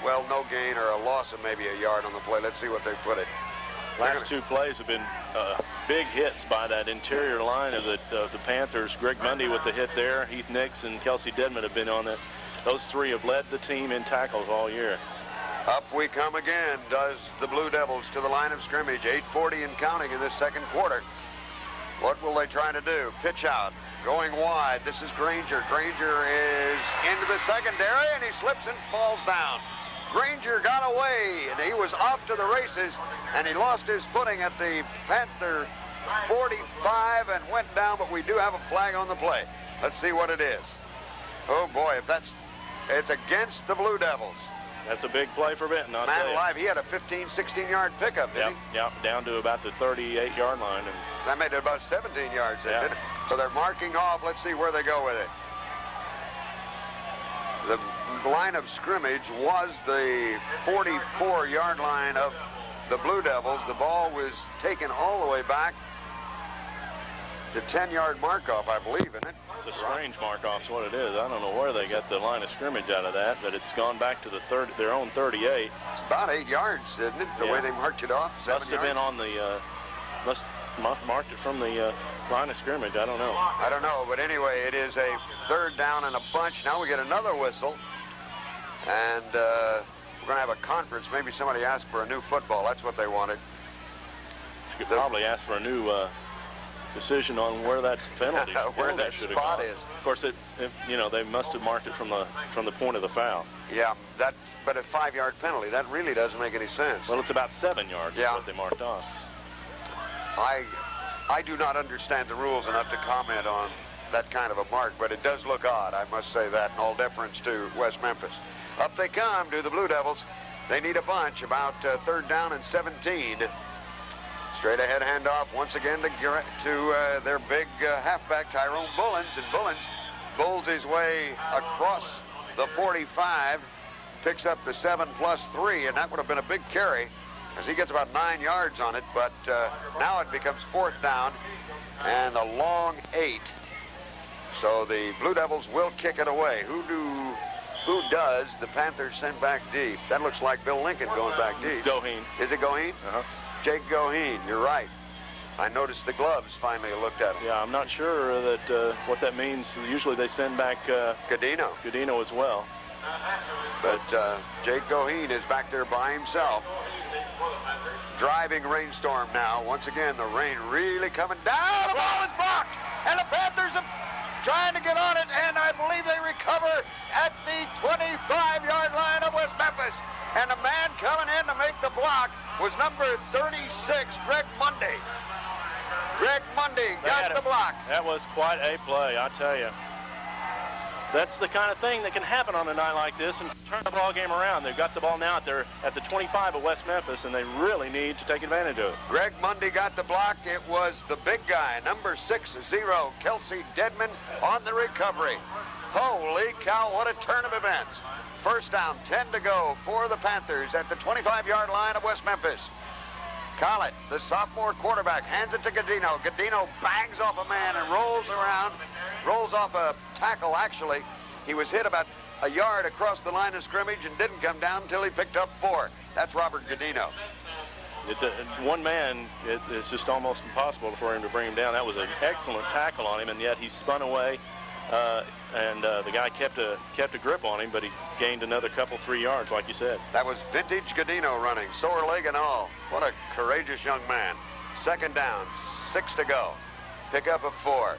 well, no gain or a loss of maybe a yard on the play. Let's see what they put it. Last two plays have been big hits by that interior line of the Panthers. Greg Mundy with the hit there. Heath Nix and Kelsey Dedman have been on it. Those three have led the team in tackles all year. Up we come again, does the Blue Devils to the line of scrimmage. 8:40 and counting in this second quarter. What will they try to do? Pitch out, going wide. This is Granger. Granger is into the secondary, and he slips and falls down. Granger got away, and he was off to the races, and he lost his footing at the Panther 45 and went down, but we do have a flag on the play. Let's see what it is. Oh, boy, if it's against the Blue Devils. That's a big play for Benton, I'll tell you. Man alive, he had a 15, 16-yard pickup, didn't he? Yep, down to about the 38-yard line. And that made it about 17 yards then, didn't it? So they're marking off. Let's see where they go with it. The line of scrimmage was the 44-yard line of the Blue Devils. The ball was taken all the way back. It's a 10-yard mark-off, I believe, isn't it? It's a strange mark-off is what it is. I don't know where they got the line of scrimmage out of that, but it's gone back to their own 38. It's about 8 yards, isn't it? The way they marked it off. 7 must have yards? been on the marked it from the line of scrimmage. I don't know. I don't know, but anyway, it is a 3rd down and a bunch. Now we get another whistle, and we're going to have a conference. Maybe somebody asked for a new football. That's what they wanted. You could probably ask for a new decision on where that penalty where that spot is. Of course, they must have marked it from the point of the foul. Yeah, but a 5-yard penalty, that really doesn't make any sense. Well, it's about 7 yards. Yeah. Is what they marked off. I do not understand the rules enough to comment on that kind of a mark, but it does look odd, I must say that, in all deference to West Memphis. Up they come to the Blue Devils. They need a bunch, about 3rd down and 17. Straight ahead handoff once again to their big halfback, Tyrone Bullens. And Bullens bowls his way across the 45, picks up the 7+3, and that would have been a big carry as he gets about 9 yards on it. But now it becomes 4th down and a long 8. So the Blue Devils will kick it away. Who does the Panthers send back deep? That looks like Bill Lincoln going back deep. It's Goheen. Is it Goheen? Uh-huh. Jake Goheen, you're right. I noticed the gloves finally. I looked at them. Yeah, I'm not sure that what that means. Usually they send back Godino as well. But Jake Goheen is back there by himself. Driving rainstorm now. Once again, the rain really coming down. The ball is blocked, and the Panthers are trying to get on it, and I believe they recover at the 25-yard line of West Memphis. And the man coming in to make the block was number 36, Greg Mundy. Greg Mundy got the block. That was quite a play, I tell you. That's the kind of thing that can happen on a night like this and turn the ball game around. They've got the ball now at the 25 of West Memphis, and they really need to take advantage of it. Greg Mundy got the block. It was the big guy, number 60, Kelsey Dedman, on the recovery. Holy cow, what a turn of events. 1st down, 10 to go for the Panthers at the 25-yard line of West Memphis. Collett, the sophomore quarterback, hands it to Godino. Godino bangs off a man and rolls around, rolls off a tackle, actually. He was hit about a yard across the line of scrimmage and didn't come down until he picked up 4. That's Robert Godino. One man, it's just almost impossible for him to bring him down. That was an excellent tackle on him, and yet he spun away, and the guy kept a grip on him, but he gained another 3 yards, like you said. That was vintage Godino running, sore leg and all. What a courageous young man. 2nd down, 6 to go. Pick up a 4.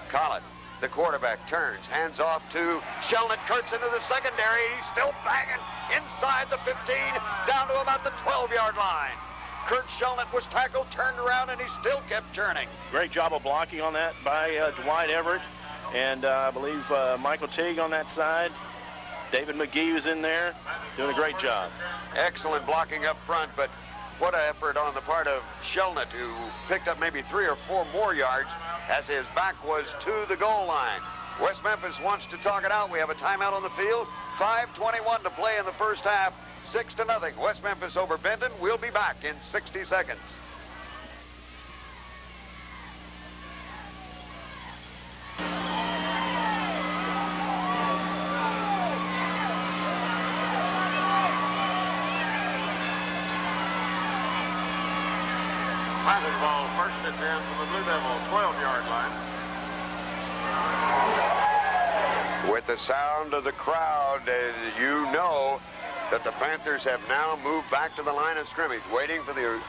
Collett, the quarterback, turns, hands off to Shelnut. Kurtz into the secondary, and he's still banging inside the 15, down to about the 12-yard line. Kurt Shelnut was tackled, turned around, and he still kept turning. Great job of blocking on that by Dwight Everett, and I believe Michael Teague on that side. David McGee was in there, doing a great job. Excellent blocking up front, but what an effort on the part of Shelnut, who picked up maybe 3 or 4 more yards as his back was to the goal line. West Memphis wants to talk it out. We have a timeout on the field. 5:21 to play in the first half. 6-0. West Memphis over Benton. We'll be back in 60 seconds. Panther ball, first and 10 from the Blue Devil, 12-yard line. With the sound of the crowd, you know that the Panthers have now moved back to the line of scrimmage, waiting for the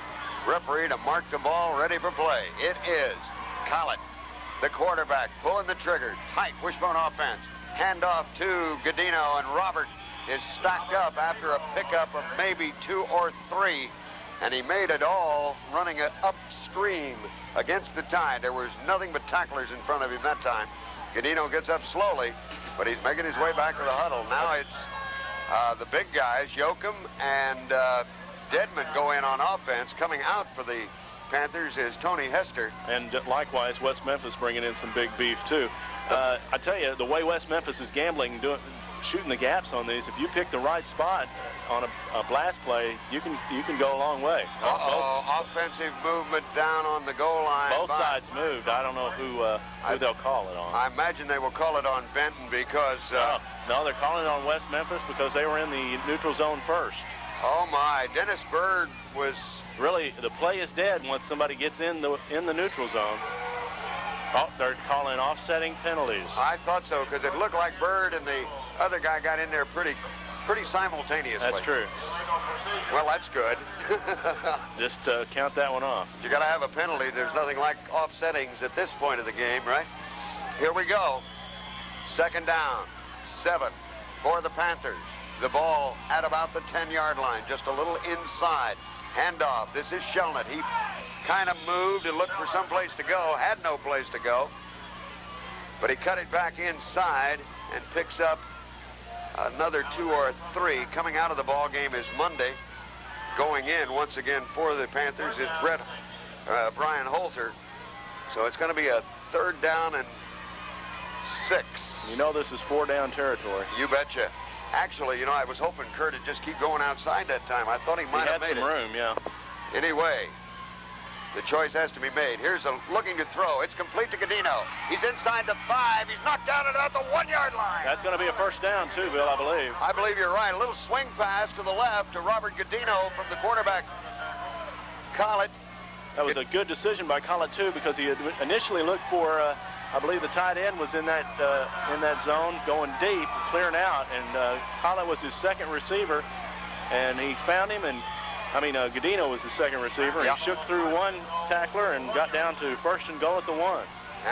referee to mark the ball ready for play. It is Collett, the quarterback, pulling the trigger. Tight wishbone offense. Handoff to Godino, and Robert is stacked up after a pickup of maybe 2 or 3, and he made it all running it upstream against the tide. There was nothing but tacklers in front of him that time. Godino gets up slowly, but he's making his way back to the huddle. Now it's the big guys, Yoakum and Deadman, go in on offense. Coming out for the Panthers is Tony Hester. And likewise, West Memphis bringing in some big beef, too. I tell you, the way West Memphis is gambling, shooting the gaps on these, if you pick the right spot on a blast play, you can go a long way. Offensive movement down on the goal line. Both sides moved. I don't know who they'll call it on. I imagine they will call it on Benton because... no, they're calling it on West Memphis because they were in the neutral zone first. Oh, my. Dennis Bird was... Really, the play is dead once somebody gets in the neutral zone. Oh, they're calling offsetting penalties. I thought so, because it looked like Bird and the other guy got in there pretty simultaneously. That's true. Well, that's good. Just count that one off. You got to have a penalty. There's nothing like offsettings at this point of the game, right? Here we go. 2nd down, 7 for the Panthers. The ball at about the 10-yard line, just a little inside. Handoff. This is Shelnut. He kind of moved and looked for some place to go, had no place to go, but he cut it back inside and picks up another 2 or 3. Coming out of the ball game is Monday. Going in once again for the Panthers is Brian Holzer. So it's going to be a 3rd down and 6. You know this is 4-down territory. You betcha. Actually, you know, I was hoping Kurt would just keep going outside that time. I thought he might have made it. He had some room, yeah. Anyway, the choice has to be made. Here's a looking to throw. It's complete to Godino. He's inside the 5. He's knocked down at about the 1-yard line. That's going to be a 1st down, too, Bill, I believe. I believe you're right. A little swing pass to the left to Robert Godino from the quarterback, Collett. That was a good decision by Collett, too, because he had initially looked for, I believe the tight end was in that zone, going deep, clearing out, and Collett was his 2nd receiver, and he found him, and Godino was his 2nd receiver, and he shook through one tackler and got down to 1st and goal at the 1.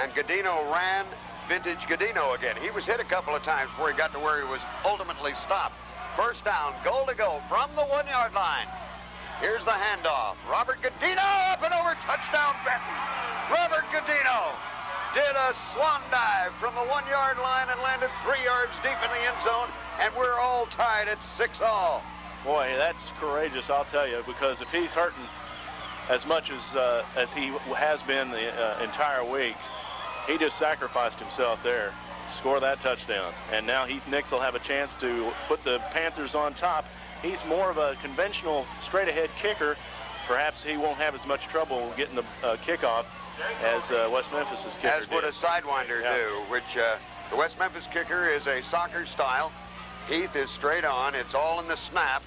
And Godino ran vintage Godino again. He was hit a couple of times before he got to where he was ultimately stopped. 1st down, goal to go from the 1-yard line. Here's the handoff. Robert Godino up and over, touchdown Benton. Robert Godino did a swan dive from the 1-yard line and landed 3 yards deep in the end zone, and we're all tied at 6-all. Boy, that's courageous, I'll tell you, because if he's hurting as much as he has been the entire week, he just sacrificed himself there, score that touchdown. And now Heath Nix will have a chance to put the Panthers on top. He's more of a conventional straight-ahead kicker, perhaps he won't have as much trouble getting the kickoff as West Memphis' kicker As would a did. sidewinder do, which the West Memphis kicker is a soccer style. Heath is straight on. It's all in the snap.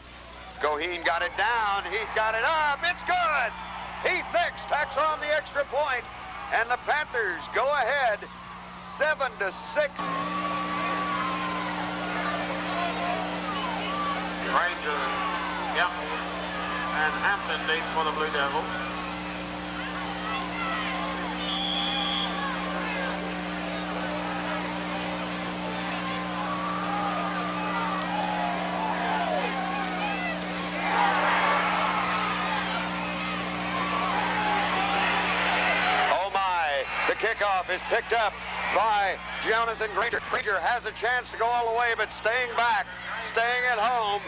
Goheen got it down. Heath got it up. It's good. Heath Nix tacks on the extra point, and the Panthers go ahead 7-6. Ranger, yep, and Hampton deep for the Blue Devils. Oh my, the kickoff is picked up by Jonathan Granger. Granger has a chance to go all the way, but staying back, staying at home,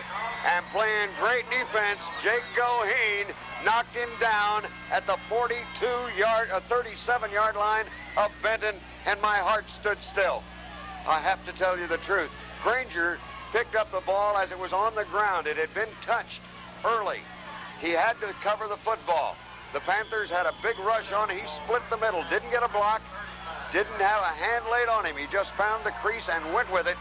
and playing great defense. Jake Goheen knocked him down at the 37-yard line of Benton, and my heart stood still. I have to tell you the truth. Granger picked up the ball as it was on the ground. It had been touched early. He had to cover the football. The Panthers had a big rush on. He split the middle, didn't get a block, didn't have a hand laid on him. He just found the crease and went with it,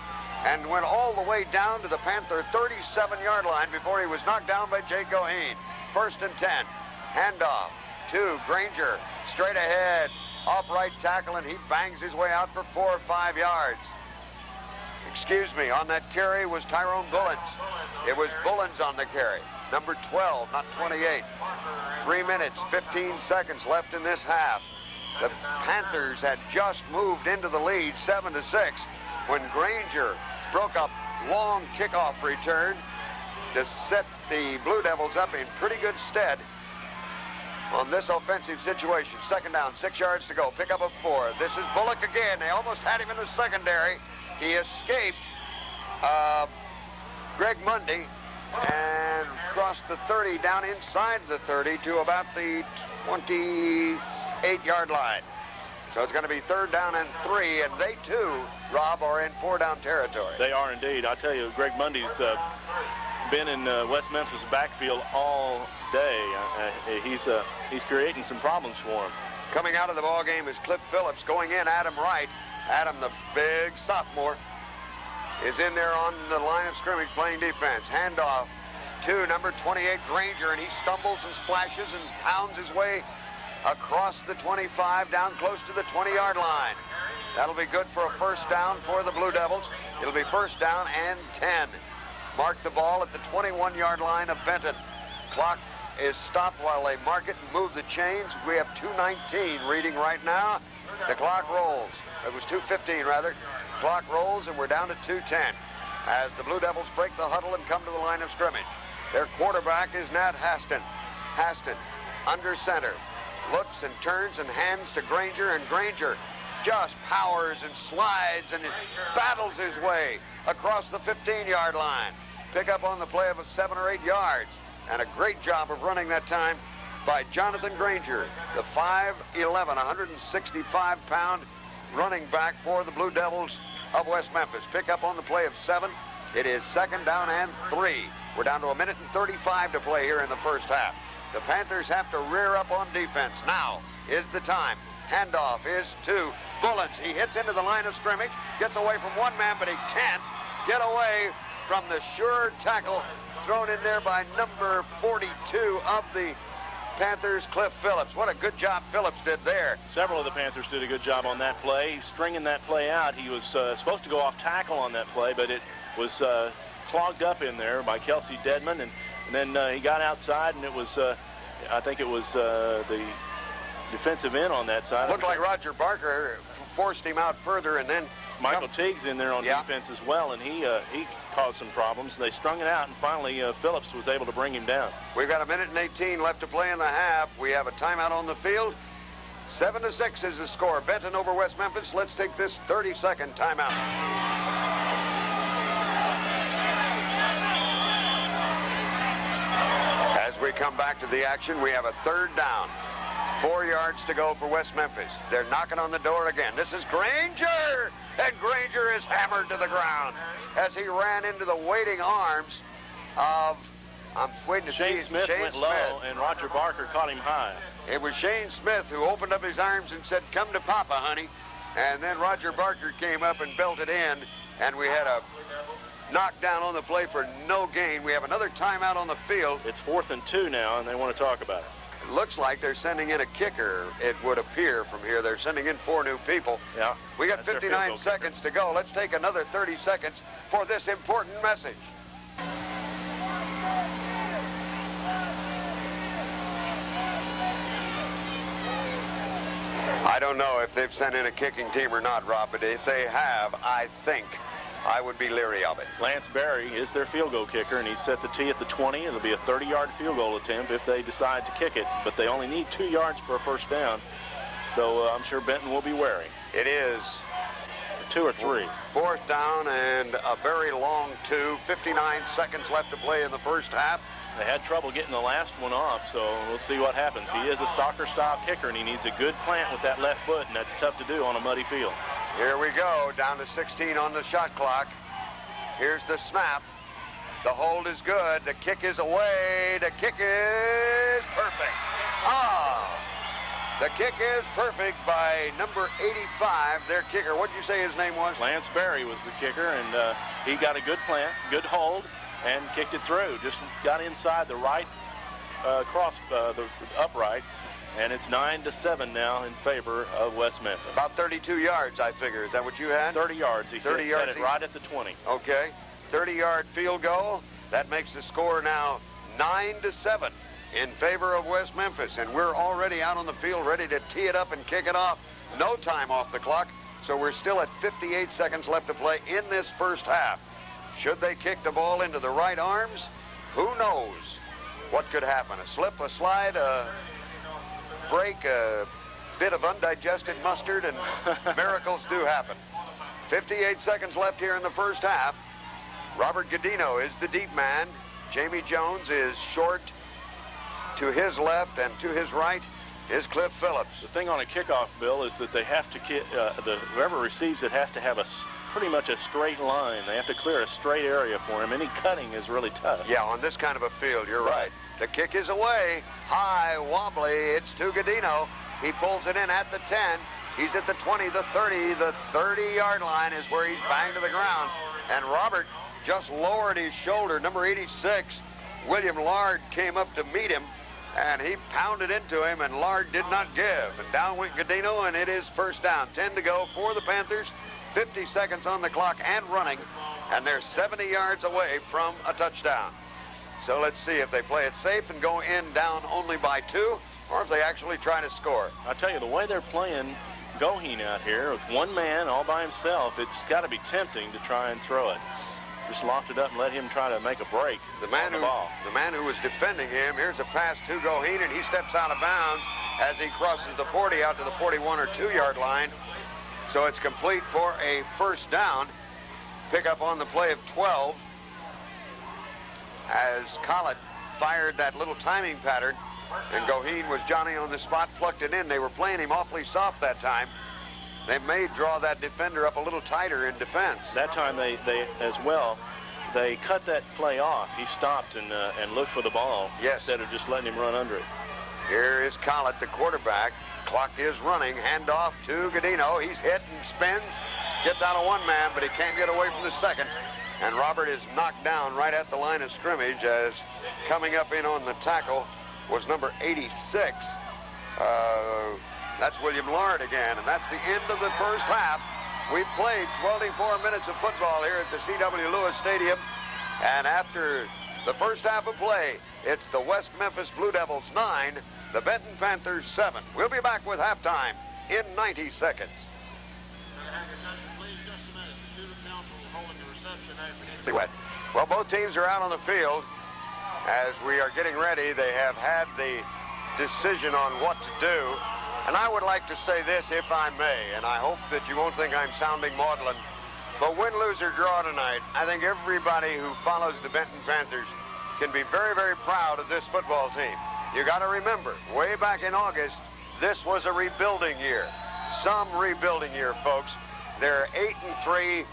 and went all the way down to the Panther 37-yard line before he was knocked down by Jake Goheen. 1st and 10. Handoff to Granger. Straight ahead. Off right tackle, and he bangs his way out for 4 or 5 yards. Excuse me, on that carry was Tyrone Bullens. It was Bullens on the carry. Number 12, not 28. 3 minutes, 15 seconds left in this half. The Panthers had just moved into the lead 7-6 when Granger broke up long kickoff return to set the Blue Devils up in pretty good stead on this offensive situation. 2nd down, 6 yards to go. Pick up of 4. This is Bullock again. They almost had him in the secondary. He escaped Greg Mundy and crossed the 30 down inside the 30 to about the 28-yard line. So it's going to be 3rd down and 3, and they too, Rob, are in 4-down territory. They are indeed. I tell you, Greg Mundy's been in West Memphis backfield all day. He's creating some problems for him. Coming out of the ball game is Cliff Phillips. Going in, Adam Wright. Adam, the big sophomore, is in there on the line of scrimmage playing defense. Handoff to number 28, Granger, and he stumbles and splashes and pounds his way across the 25 down close to the 20-yard line. That'll be good for a 1st down for the Blue Devils. It'll be 1st down and 10. Mark the ball at the 21-yard line of Benton. Clock is stopped while they mark it and move the chains. We have 2:19 reading right now. The clock rolls. It was 2:15 rather. Clock rolls and we're down to 2:10 as the Blue Devils break the huddle and come to the line of scrimmage. Their quarterback is Nat Haston. Haston under center. Looks and turns and hands to Granger, and Granger just powers and slides and battles his way across the 15-yard line. Pick up on the play of 7 or 8 yards, and a great job of running that time by Jonathan Granger, the 5'11", 165-pound running back for the Blue Devils of West Memphis. Pick up on the play of 7. It is 2nd down and 3. We're down to 1 minute and 35 to play here in the first half. The Panthers have to rear up on defense. Now is the time. Handoff is to Bullens. He hits into the line of scrimmage, gets away from one man, but he can't get away from the sure tackle thrown in there by number 42 of the Panthers, Cliff Phillips. What a good job Phillips did there. Several of the Panthers did a good job on that play. He's stringing that play out. He was supposed to go off tackle on that play, but it was clogged up in there by Kelsey Dedman, and then he got outside, and it was, I think it was the defensive end on that side. Looked like Roger Barker forced him out further, and then Michael Teague's in there on defense as well, and he caused some problems. They strung it out, and finally Phillips was able to bring him down. We've got 1 minute and 18 left to play in the half. We have a timeout on the field. 7-6 is the score. Benton over West Memphis. Let's take this 30-second timeout. As we come back to the action, we have a 3rd down. 4 yards to go for West Memphis. They're knocking on the door again. This is Granger, and Granger is hammered to the ground as he ran into the waiting arms of I'm waiting to see Shane Smith went low, and Roger Barker caught him high. It was Shane Smith who opened up his arms and said, "Come to Papa, honey." And then Roger Barker came up and belted in, and we had a knockdown on the play for no gain. We have another timeout on the field. It's 4th and 2 now, and they want to talk about it. It looks like they're sending in a kicker, it would appear from here. They're sending in 4 new people. Yeah. We got 59 seconds to go. Let's take another 30 seconds for this important message. I don't know if they've sent in a kicking team or not, Rob, but if they have, I think I would be leery of it. Lance Berry is their field goal kicker, and he's set the tee at the 20. It'll be a 30-yard field goal attempt if they decide to kick it, but they only need 2 yards for a first down, so I'm sure Benton will be wary. It is 2 or 3. 4th down and a very long 2. 59 seconds left to play in the first half. They had trouble getting the last one off, so we'll see what happens. He is a soccer-style kicker, and he needs a good plant with that left foot, and that's tough to do on a muddy field. Here we go, down to 16 on the shot clock. Here's the snap. The hold is good. The kick is away. The kick is perfect. The kick is perfect by number 85, their kicker. What did you say his name was? Lance Berry was the kicker, and he got a good plant, good hold, and kicked it through. Just got inside the right the upright, and it's 9-7 now in favor of West Memphis. About 32 yards, I figure. Is that what you had? 30 yards. He 30 yards. Set it right at the 20. Okay. 30-yard field goal. That makes the score now 9-7 in favor of West Memphis, and we're already out on the field ready to tee it up and kick it off. No time off the clock, so we're still at 58 seconds left to play in this first half. Should they kick the ball into the right arms? Who knows what could happen? A slip, a slide, a break, a bit of undigested mustard, and miracles do happen. 58 seconds left here in the first half. Robert Godino is the deep man. Jamie Jones is short to his left, and to his right is Cliff Phillips. The thing on a kickoff, Bill, is that they have to whoever receives it has to have pretty much a straight line. They have to clear a straight area for him. Any cutting is really tough. Yeah, on this kind of a field, you're right. The kick is away. High, wobbly. It's to Godino. He pulls it in at the 10. He's at the 20, the 30. The 30-yard line is where he's banged to the ground. And Robert just lowered his shoulder. Number 86, William Lard, came up to meet him, and he pounded into him, and Lard did not give. And down went Godino, and it is first down. 10 to go for the Panthers. 50 seconds on the clock and running, and they're 70 yards away from a touchdown. So let's see if they play it safe and go in down only by 2, or if they actually try to score. I tell you, the way they're playing Goheen out here with one man all by himself, it's got to be tempting to try and throw it. Just loft it up and let him try to make a break on the ball. The man who was defending him, here's a pass to Goheen, and he steps out of bounds as he crosses the 40 out to the 41 or 2-yard line. So it's complete for a first down. Pick up on the play of 12 as Collett fired that little timing pattern, and Goheen was Johnny on the spot, plucked it in. They were playing him awfully soft that time. They may draw that defender up a little tighter in defense. That time they as well, they cut that play off. He stopped and looked for the ball instead of just letting him run under it. Here is Collett, the quarterback. Clock is running. Handoff to Godino. He's hit and spins. Gets out of one man, but he can't get away from the second. And Robert is knocked down right at the line of scrimmage, as coming up in on the tackle was number 86. That's William Lard again, and that's the end of the first half. We've played 24 minutes of football here at the C.W. Lewis Stadium, and after the first half of play, it's the West Memphis Blue Devils 9, the Benton Panthers 7. We'll be back with halftime in 90 seconds. Well, both teams are out on the field. As we are getting ready, they have had the decision on what to do. And I would like to say this, if I may, and I hope that you won't think I'm sounding maudlin, but win, lose, or draw tonight, I think everybody who follows the Benton Panthers can be very, very proud of this football team. You got to remember, way back in August, this was a rebuilding year. Some rebuilding year, folks. They're 8-3,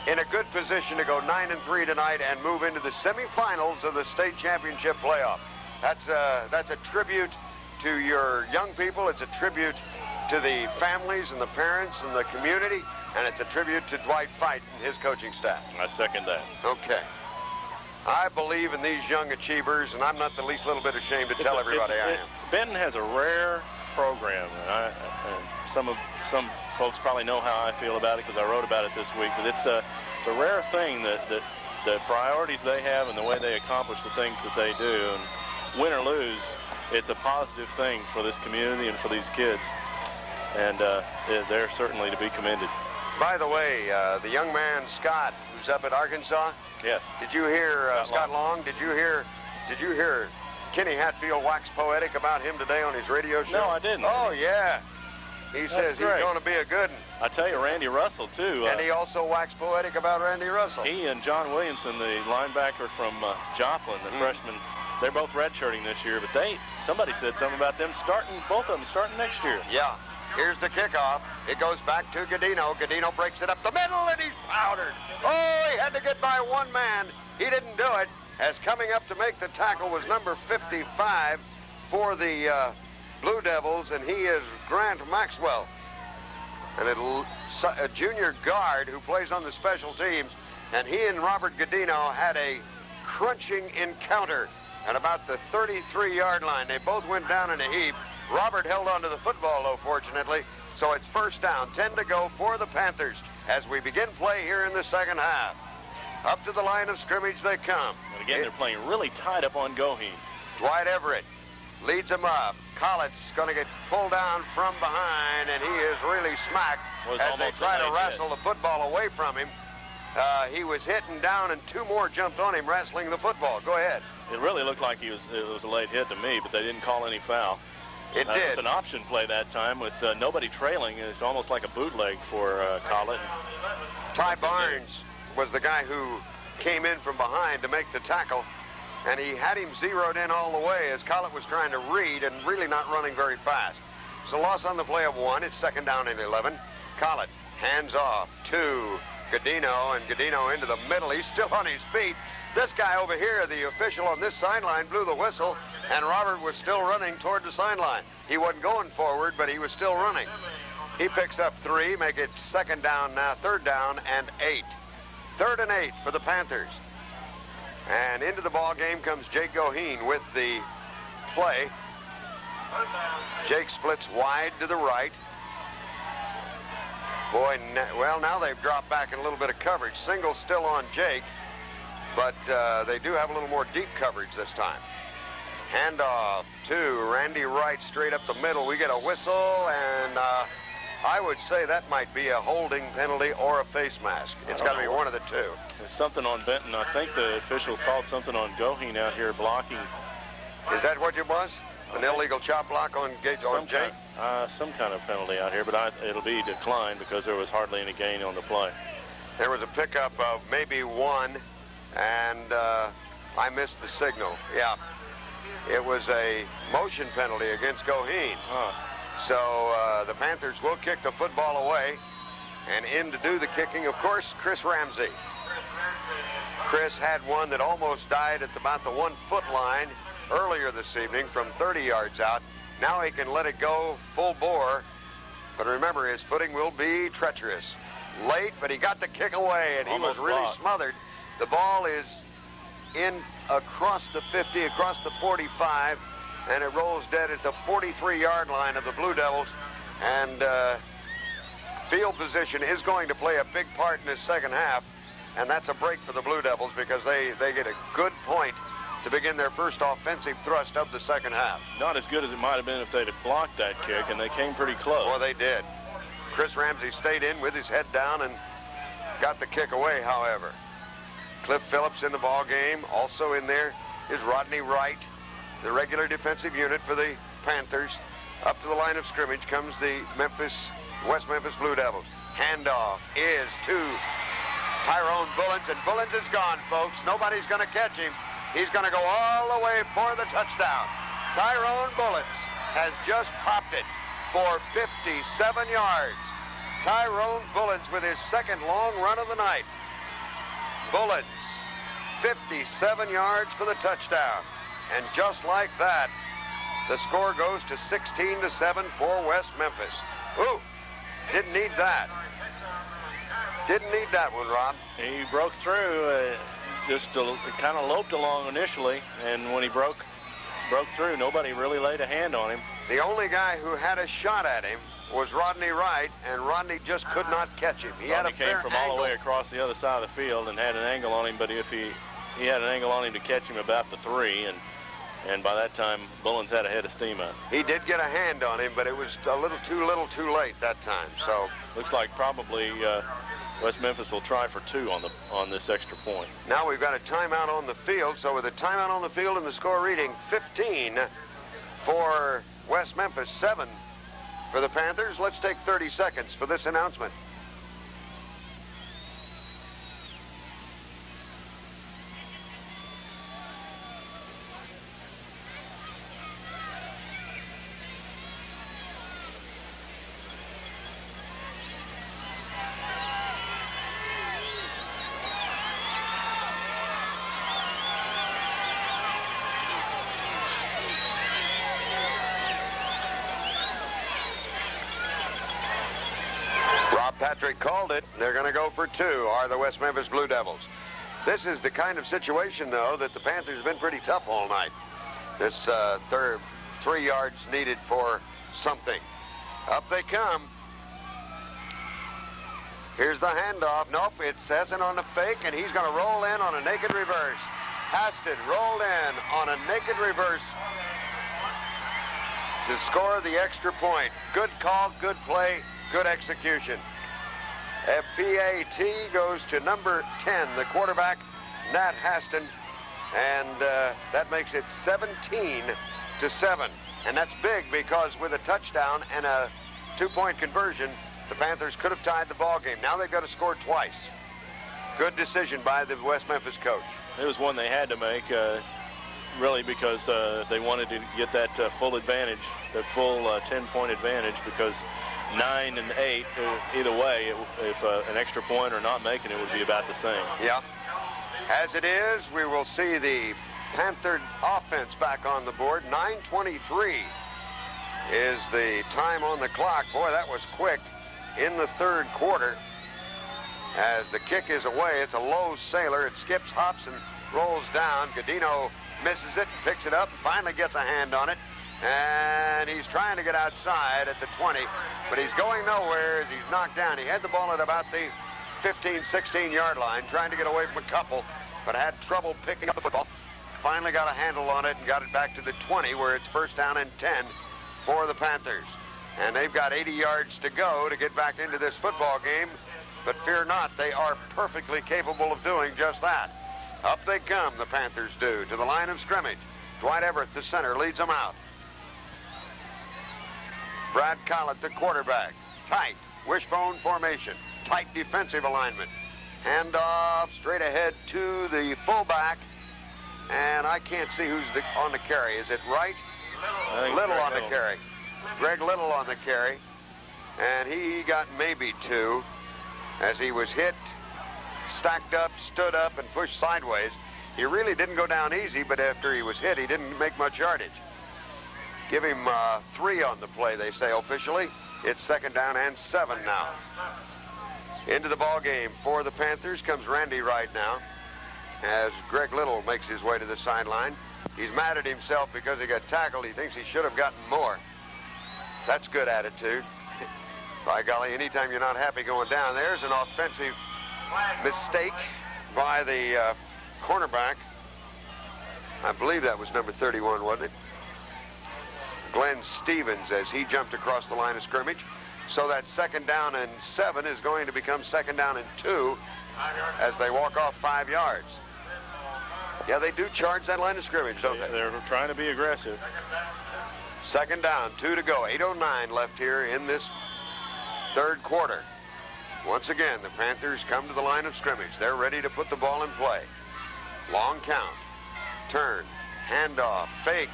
in a good position to go 9-3 tonight and move into the semifinals of the state championship playoff. That's a tribute to your young people. It's a tribute to the families and the parents and the community, and it's a tribute to Dwight Fite and his coaching staff. I second that. Okay. I believe in these young achievers, and I'm not the least little bit ashamed to tell everybody I am. Benton has a rare program, and some folks probably know how I feel about it because I wrote about it this week, but it's a rare thing that the priorities they have and the way they accomplish the things that they do, and win or lose, it's a positive thing for this community and for these kids, and they're certainly to be commended. By the way, the young man Scott, who's up at Arkansas. Yes. Did you hear Scott Long? Did you hear Kenny Hatfield wax poetic about him today on his radio show? No, I didn't. Oh yeah. He says he's going to be a good one. I tell you, Randy Russell too. And he also waxed poetic about Randy Russell. He and John Williamson, the linebacker from Joplin, the freshman, they're both redshirting this year. But somebody said something about them both of them starting next year. Yeah. Here's the kickoff. It goes back to Godino. Godino breaks it up the middle, and he's powdered. Oh, he had to get by one man. He didn't do it. As coming up to make the tackle was number 55 for the Blue Devils, and he is Grant Maxwell, and a junior guard who plays on the special teams. And he and Robert Godino had a crunching encounter at about the 33-yard line. They both went down in a heap. Robert held onto the football, though, fortunately. So it's first down, 10 to go for the Panthers as we begin play here in the second half. Up to the line of scrimmage they come. And again, they're playing really tight up on Goheen. Dwight Everett leads him up. Collett's going to get pulled down from behind, and he is really smacked as they try to wrestle the football away from him. He was hit and down, and two more jumped on him wrestling the football. Go ahead. It really looked like it was a late hit to me, but they didn't call any foul. It did. It's an option play that time with nobody trailing. It's almost like a bootleg for Collett. Ty Barnes was the guy who came in from behind to make the tackle, and he had him zeroed in all the way as Collett was trying to read and really not running very fast. It's a loss on the play of 1. It's second down and 11. Collett hands off to Godino, and Godino into the middle. He's still on his feet. This guy over here, the official on this sideline, blew the whistle, and Robert was still running toward the sideline. He wasn't going forward, but he was still running. He picks up 3, make it second down now, third down and 8. 3rd and 8 for the Panthers. And into the ball game comes Jake Goheen with the play. Jake splits wide to the right. Boy, well, now they've dropped back in a little bit of coverage. Single still on Jake, but they do have a little more deep coverage this time. Handoff to Randy Wright straight up the middle. We get a whistle, and I would say that might be a holding penalty or a face mask. It's got to be one of the two. There's something on Benton. I think the officials called something on Goheen out here blocking. Is that what it was? An illegal chop block on Jake? Some kind of penalty out here, but it'll be declined because there was hardly any gain on the play. There was a pickup of maybe 1, and I missed the signal. Yeah, it was a motion penalty against Goheen. So the Panthers will kick the football away, and in to do the kicking, of course, Chris Ramsey. Chris had one that almost died at about the 1-foot line earlier this evening from 30 yards out. Now he can let it go full bore, but remember, his footing will be treacherous. Late, but he got the kick away, and he was really smothered. The ball is in across the 50, across the 45, and it rolls dead at the 43-yard line of the Blue Devils. And field position is going to play a big part in this second half, and that's a break for the Blue Devils because they get a good point to begin their first offensive thrust of the second half. Not as good as it might have been if they'd have blocked that kick, and they came pretty close. Well, they did. Chris Ramsey stayed in with his head down and got the kick away, however. Cliff Phillips in the ball game. Also in there is Rodney Wright, the regular defensive unit for the Panthers. Up to the line of scrimmage comes the West Memphis Blue Devils. Handoff is to Tyrone Bullens, and Bullens is gone, folks. Nobody's going to catch him. He's going to go all the way for the touchdown. Tyrone Bullens has just popped it for 57 yards. Tyrone Bullens with his second long run of the night. Bullens, 57 yards for the touchdown. And just like that, the score goes to 16-7 for West Memphis. Ooh, didn't need that. Didn't need that one, Rob. He broke through, just kind of loped along initially, and when he broke through, nobody really laid a hand on him. The only guy who had a shot at him was Rodney Wright, and Rodney just could not catch him. He had a fair came from angle. all the way across the other side of the field and had an angle on him, but if he had an angle on him to catch him about the 3, and by that time, Bullens had a head of steam out. He did get a hand on him, but it was a little too late that time. So looks like probably West Memphis will try for 2 on this extra point. now we've got a timeout on the field. So with a timeout on the field and the score reading 15 for West Memphis, 7 for the Panthers, let's take 30 seconds for this announcement. Patrick called it. They're going to go for 2, are the West Memphis Blue Devils. This is the kind of situation, though, that the Panthers have been pretty tough all night. This 3 yards needed for something. Up they come. Here's the handoff. Nope, it's Hessen on the fake, and he's going to roll in on a naked reverse. Haston rolled in on a naked reverse to score the extra point. Good call, good play, good execution. A PAT goes to number 10, the quarterback, Nat Haston, and that makes it 17-7. And that's big because with a touchdown and a 2-point conversion, the Panthers could have tied the ball game. Now they've got to score twice. Good decision by the West Memphis coach. It was one they had to make, really, because they wanted to get that full advantage, that full 10-point advantage, because 9 and 8, either way, if an extra point or not making it would be about the same. Yeah. As it is, we will see the Panther offense back on the board. 9:23 is the time on the clock. Boy, that was quick in the 3rd quarter. As the kick is away, it's a low sailor. It skips, hops, and rolls down. Godino misses it and picks it up and finally gets a hand on it. And he's trying to get outside at the 20, but he's going nowhere as he's knocked down. He had the ball at about the 15, 16-yard line, trying to get away from a couple, but had trouble picking up the football. Finally got a handle on it and got it back to the 20, where it's 1st down and 10 for the Panthers. And they've got 80 yards to go to get back into this football game, but fear not, they are perfectly capable of doing just that. Up they come, the Panthers do, to the line of scrimmage. Dwight Everett, the center, leads them out. Brad Collett, the quarterback. Tight wishbone formation. Tight defensive alignment. Handoff straight ahead to the fullback. And I can't see who's on the carry. Is it Wright? Little on the carry. Greg Little on the carry. And he got maybe 2 as he was hit, stacked up, stood up, and pushed sideways. He really didn't go down easy, but after he was hit, he didn't make much yardage. Give him 3 on the play, they say officially. It's 2nd down and 7 now. Into the ball game for the Panthers comes Randy Wright now, as Greg Little makes his way to the sideline. He's mad at himself because he got tackled. He thinks he should have gotten more. That's good attitude. By golly, anytime you're not happy going down, there's an offensive mistake by the cornerback. I believe that was number 31, wasn't it? Glenn Stevens, as he jumped across the line of scrimmage. So that 2nd down and 7 is going to become 2nd down and 2 as they walk off 5 yards. Yeah, they do charge that line of scrimmage, don't they? They're trying to be aggressive. 2nd down, 2 to go. 8:09 left here in this 3rd quarter. Once again, the Panthers come to the line of scrimmage. They're ready to put the ball in play. Long count. Turn. Handoff. Fake.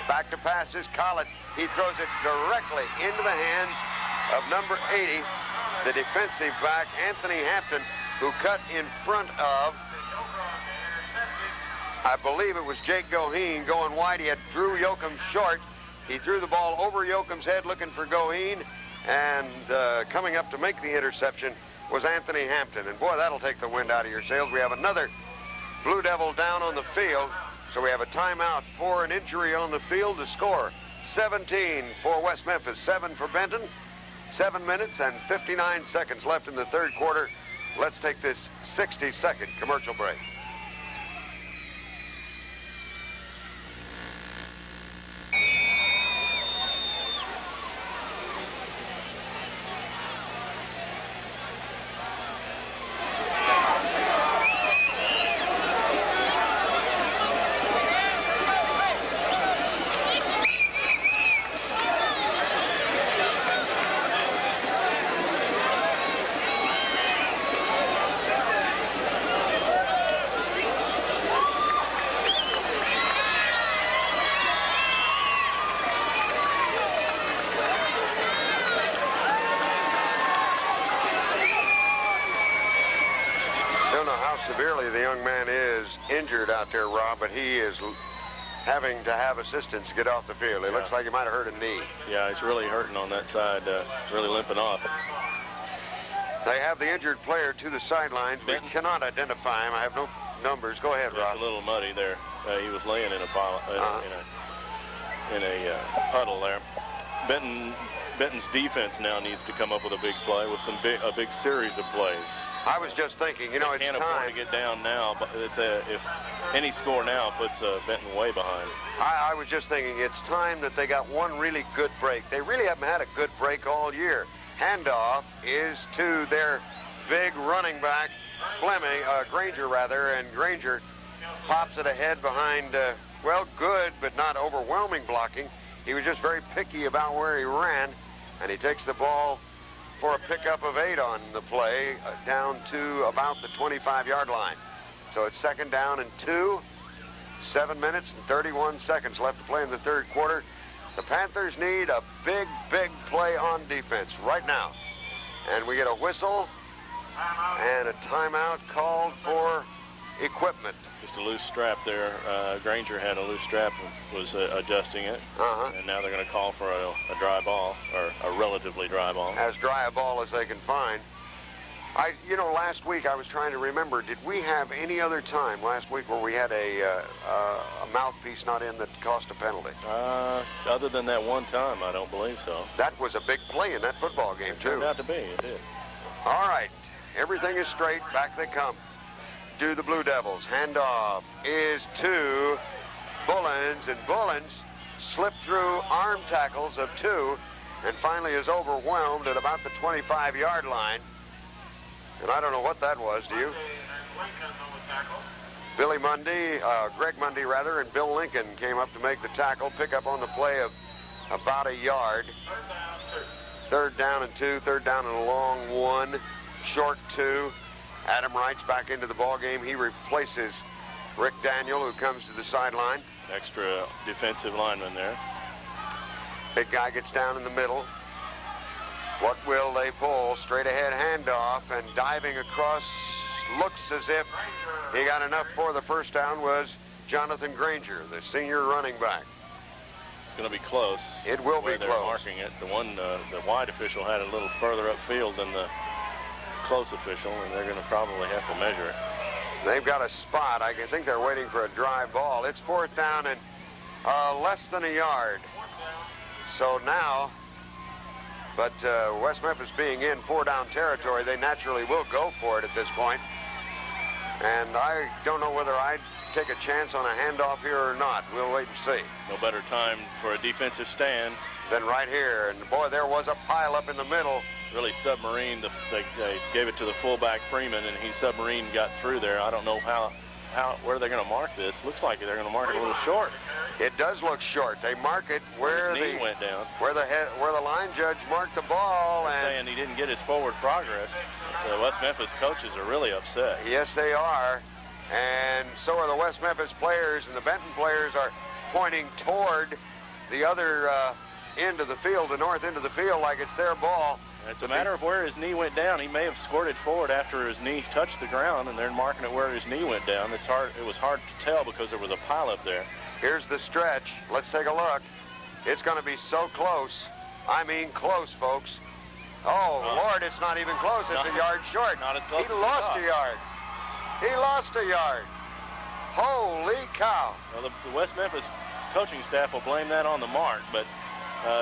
Back to passes. Collett. He throws it directly into the hands of number 80, the defensive back, Anthony Hampton, who cut in front of, I believe it was Jake Goheen going wide. He had Drew Yoakum short. He threw the ball over Yoakum's head looking for Goheen, and coming up to make the interception was Anthony Hampton. And boy, that'll take the wind out of your sails. We have another Blue Devil down on the field, so we have a timeout for an injury on the field to score. 17 for West Memphis, 7 for Benton. 7 minutes and 59 seconds left in the third quarter. Let's take this 60-second commercial break. Severely the young man is injured out there, Rob, but he is having to have assistance to get off the field. It looks like he might have hurt a knee. Yeah, he's really hurting on that side, really limping off. They have the injured player to the sidelines. Benton. We cannot identify him. I have no numbers. Go ahead, Rob. It's a little muddy there. He was laying in a pile, in a puddle there. Benton's defense now needs to come up with a big play, with a big series of plays. I was just thinking, you know, it's time. Can't afford to get down now, but if any score now puts Benton way behind. I was just thinking it's time that they got one really good break. They really haven't had a good break all year. Handoff is to their big running back, Granger rather, and Granger pops it ahead behind, well, good but not overwhelming blocking. He was just very picky about where he ran, and he takes the ball for a pickup of 8 on the play, down to about the 25-yard line. So it's 2nd down and 2. 7 minutes and 31 seconds left to play in the third quarter. The Panthers need a big, big play on defense right now. And we get a whistle and a timeout called for equipment. Just a loose strap there. Granger had a loose strap and was adjusting it. And now they're going to call for a dry ball, or a relatively dry ball. As dry a ball as they can find. You know, last week I was trying to remember, did we have any other time last week where we had a mouthpiece not in that cost a penalty? Other than that one time, I don't believe so. That was a big play in that football game, too. Turned out to be, it did. All right, everything is straight. Back they come. Do the Blue Devils. Handoff is to Bullens, and Bullens slipped through arm tackles of 2 and finally is overwhelmed at about the 25-yard line. And I don't know what that was, do you? Billy Mundy, Greg Mundy rather, and Bill Lincoln came up to make the tackle, pick up on the play of about a yard. 3rd down and 2, 3rd down and a long 1, short 2. Adam Wright's back into the ball game. He replaces Rick Daniel, who comes to the sideline. Extra defensive lineman there. Big guy gets down in the middle. What will they pull? Straight ahead handoff, and diving across, looks as if he got enough for the first down, was Jonathan Granger, the senior running back. It's going to be close. It will be they're close. Marking it. The wide official had it a little further upfield than the close official, and they're going to probably have to measure it. They've got a spot. I think they're waiting for a dry ball. It's 4th down and less than a yard. So now, but West Memphis being in 4-down territory, they naturally will go for it at this point. And I don't know whether I'd take a chance on a handoff here or not. We'll wait and see. No better time for a defensive stand than right here. And boy, there was a pile up in the middle. Really submarined. They gave it to the fullback Freeman, and he submarine got through there. I don't know where they're going to mark this. Looks like they're going to mark it a little short. It does look short. They mark it where his knee went down, where the line judge marked the ball. And saying he didn't get his forward progress. The West Memphis coaches are really upset. Yes, they are, and so are the West Memphis players, and the Benton players are pointing toward the other end of the field, the north end of the field, like it's their ball. It's a matter of where his knee went down. He may have squirted forward after his knee touched the ground, and they're marking it where his knee went down. It's hard. It was hard to tell because there was a pileup there. Here's the stretch. Let's take a look. It's going to be so close. I mean close, folks. Oh, Lord, it's not even close. It's a yard short. Not as close He as lost a yard. He lost a yard. Holy cow. Well, the West Memphis coaching staff will blame that on the mark, but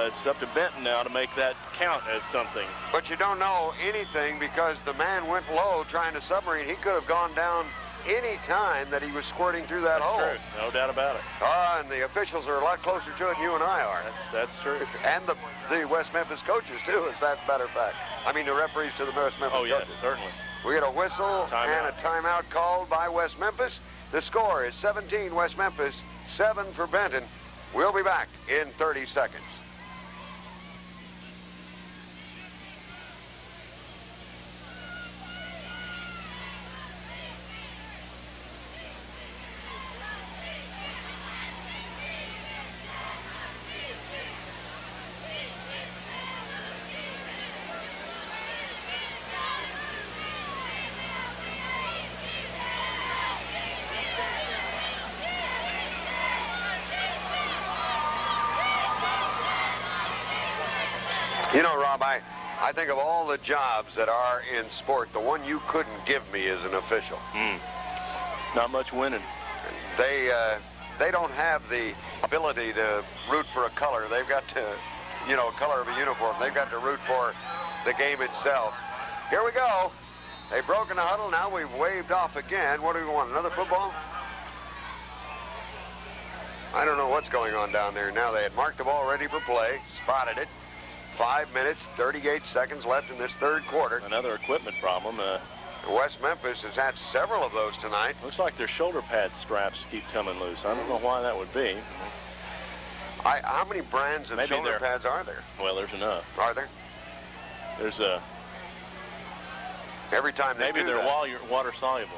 it's up to Benton now to make that count as something. But you don't know anything because the man went low trying to submarine. He could have gone down any time that he was squirting through that hole. That's true. No doubt about it. And the officials are a lot closer to it than you and I are. That's true. And the West Memphis coaches, too, as that matter of fact. I mean, the referees to the West Memphis coaches. Yes, certainly. We get a whistle and a timeout called by West Memphis. The score is 17 West Memphis, 7 for Benton. We'll be back in 30 seconds. You know, Rob, I think of all the jobs that are in sport, the one you couldn't give me is an official. Not much winning. They don't have the ability to root for a color. They've got to, you know, color of a uniform. They've got to root for the game itself. Here we go. They've broken the huddle. Now we've waved off again. What do we want, another football? I don't know what's going on down there now. They had marked the ball ready for play, spotted it. 5 minutes, 38 seconds left in this third quarter. Another equipment problem. West Memphis has had several of those tonight. Looks like their shoulder pad straps keep coming loose. I don't know why that would be. How many brands of shoulder pads are there? Well, there's enough. Are there? There's a... Every time they maybe do they're that, water soluble.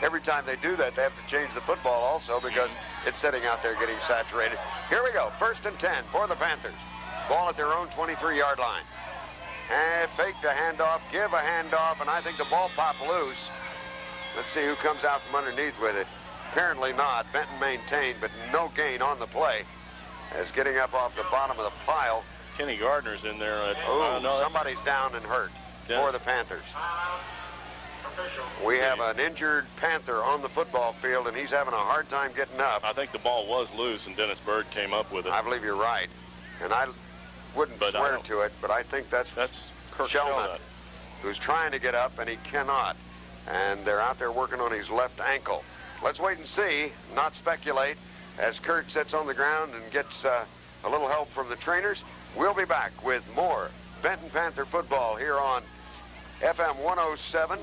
every time they do that, they have to change the football also because it's sitting out there getting saturated. Here we go. 1st and 10 for the Panthers. Ball at their own 23-yard line. And fake the handoff, give a handoff, and I think the ball popped loose. Let's see who comes out from underneath with it. Apparently not. Benton maintained, but no gain on the play. As getting up off the bottom of the pile. Kenny Gardner's in there. No, somebody's down and hurt for the Panthers. We have an injured Panther on the football field, and he's having a hard time getting up. I think the ball was loose, and Dennis Bird came up with it. I believe you're right. And I wouldn't swear to it, but I think that's Shelnut, who's trying to get up, and he cannot. And they're out there working on his left ankle. Let's wait and see, not speculate, as Kurt sits on the ground and gets a little help from the trainers. We'll be back with more Benton Panther football here on FM 107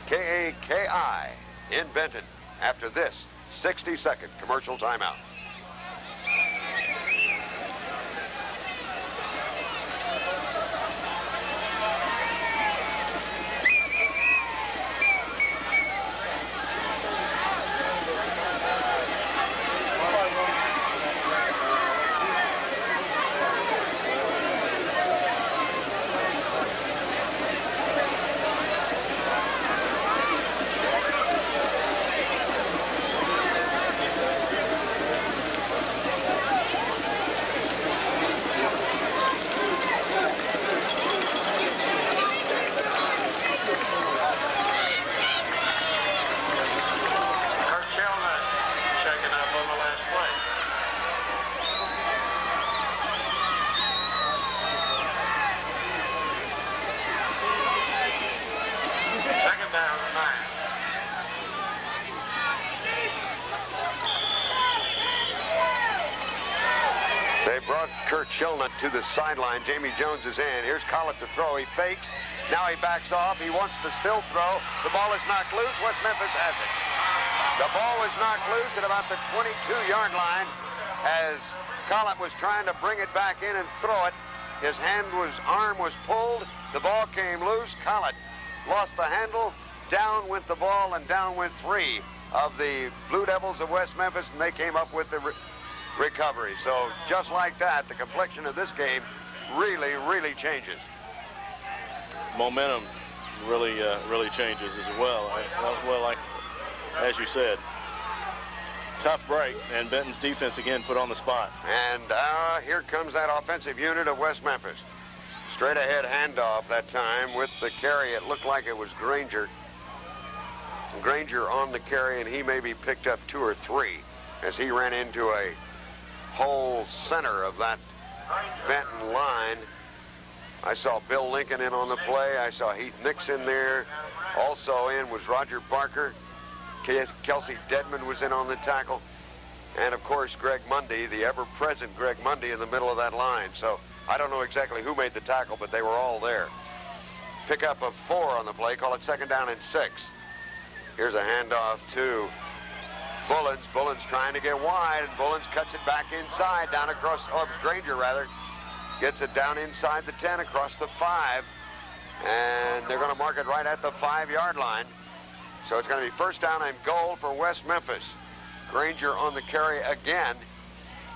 KAKI in Benton after this 60-second commercial timeout. Shelnut to the sideline. Jamie Jones is in. Here's Collett to throw. He fakes. Now he backs off. He wants to still throw. The ball is knocked loose. West Memphis has it. The ball was knocked loose at about the 22-yard line as Collett was trying to bring it back in and throw it. His arm was pulled. The ball came loose. Collett lost the handle. Down went the ball, and down went 3 of the Blue Devils of West Memphis, and they came up with the recovery. So just like that, the complexion of this game really, really changes. Momentum really changes as well. Well, like as you said, tough break, and Benton's defense again put on the spot. And here comes that offensive unit of West Memphis. Straight ahead handoff that time with the carry. It looked like it was Granger. Granger on the carry, and he maybe picked up 2 or 3 as he ran into a whole center of that Benton line. I saw Bill Lincoln in on the play. I saw Heath Nix in there. Also in was Roger Barker. Kelsey Dedman was in on the tackle. And of course, Greg Mundy, the ever-present Greg Mundy in the middle of that line. So I don't know exactly who made the tackle, but they were all there. Pickup of 4 on the play. Call it 2nd down and 6. Here's a handoff to Bullens. Bullens trying to get wide, and Bullens cuts it back inside, down across, oh, it was Granger rather. Gets it down inside the 10, across the 5, and they're going to mark it right at the 5-yard line. So it's going to be 1st down and goal for West Memphis. Granger on the carry again.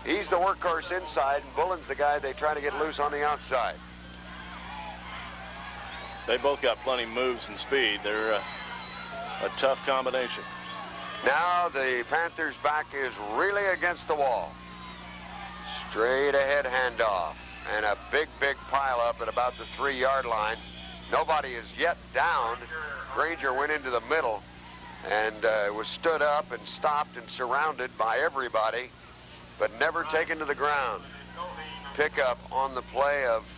He's the workhorse inside, and Bullens the guy they try to get loose on the outside. They both got plenty of moves and speed. They're a tough combination. Now the Panthers' back is really against the wall. Straight ahead handoff, and a big pile up at about the 3-yard line. Nobody is yet down. Granger went into the middle and was stood up and stopped and surrounded by everybody, but never taken to the ground. Pickup on the play of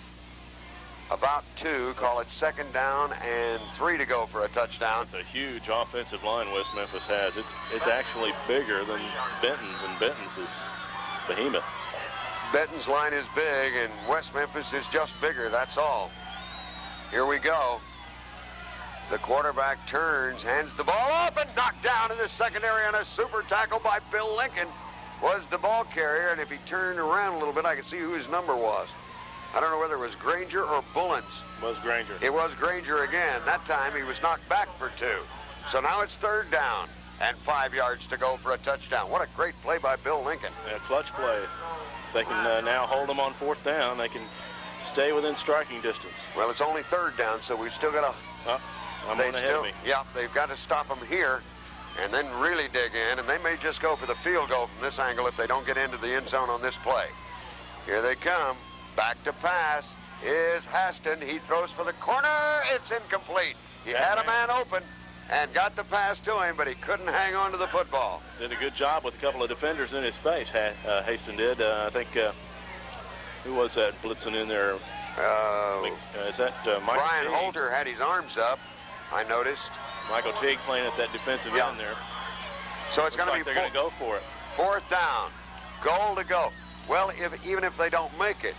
about 2, call it 2nd down and 3 to go for a touchdown. It's a huge offensive line West Memphis has. It's actually bigger than Benton's, and Benton's is behemoth. Benton's line is big, and West Memphis is just bigger, that's all. Here we go. The quarterback turns, hands the ball off, and knocked down in the secondary on a super tackle by Bill Lincoln. Was the ball carrier, and if he turned around a little bit, I could see who his number was. I don't know whether it was Granger or Bullens. It was Granger. It was Granger again. That time he was knocked back for 2. So now it's 3rd down and 5 yards to go for a touchdown. What a great play by Bill Lincoln. Yeah, clutch play. If they can now hold them on 4th down, they can stay within striking distance. Well, it's only 3rd down, so we've still got to... Yeah, they've got to stop them here and then really dig in, and they may just go for the field goal from this angle if they don't get into the end zone on this play. Here they come. Back to pass is Haston. He throws for the corner. It's incomplete. He had a man open and got the pass to him, but he couldn't hang on to the football. Did a good job with a couple of defenders in his face, Haston did. I think, who was that blitzing in there? Is that Michael Brian Teague? Holter had his arms up, I noticed. Michael Teague playing at that defensive end there. So it's going to be they're going to go for it. 4th down. Goal to go. Well, even if they don't make it,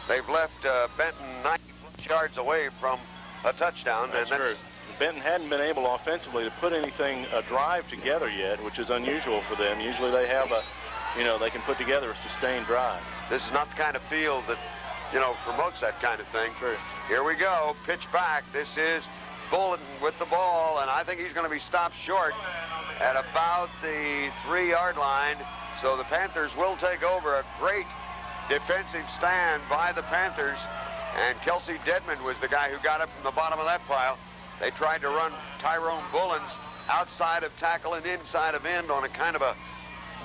they've left Benton 90 yards away from a touchdown. That's true. Benton hadn't been able offensively to put a drive together yet, which is unusual for them. Usually they have they can put together a sustained drive. This is not the kind of field that, promotes that kind of thing. True. Here we go, pitch back. This is Bullen with the ball, and I think he's going to be stopped short at about the 3-yard line. So the Panthers will take over. A great defensive stand by the Panthers, and Kelsey Dedman was the guy who got up from the bottom of that pile. They tried to run Tyrone Bullens outside of tackle and inside of end on a kind of a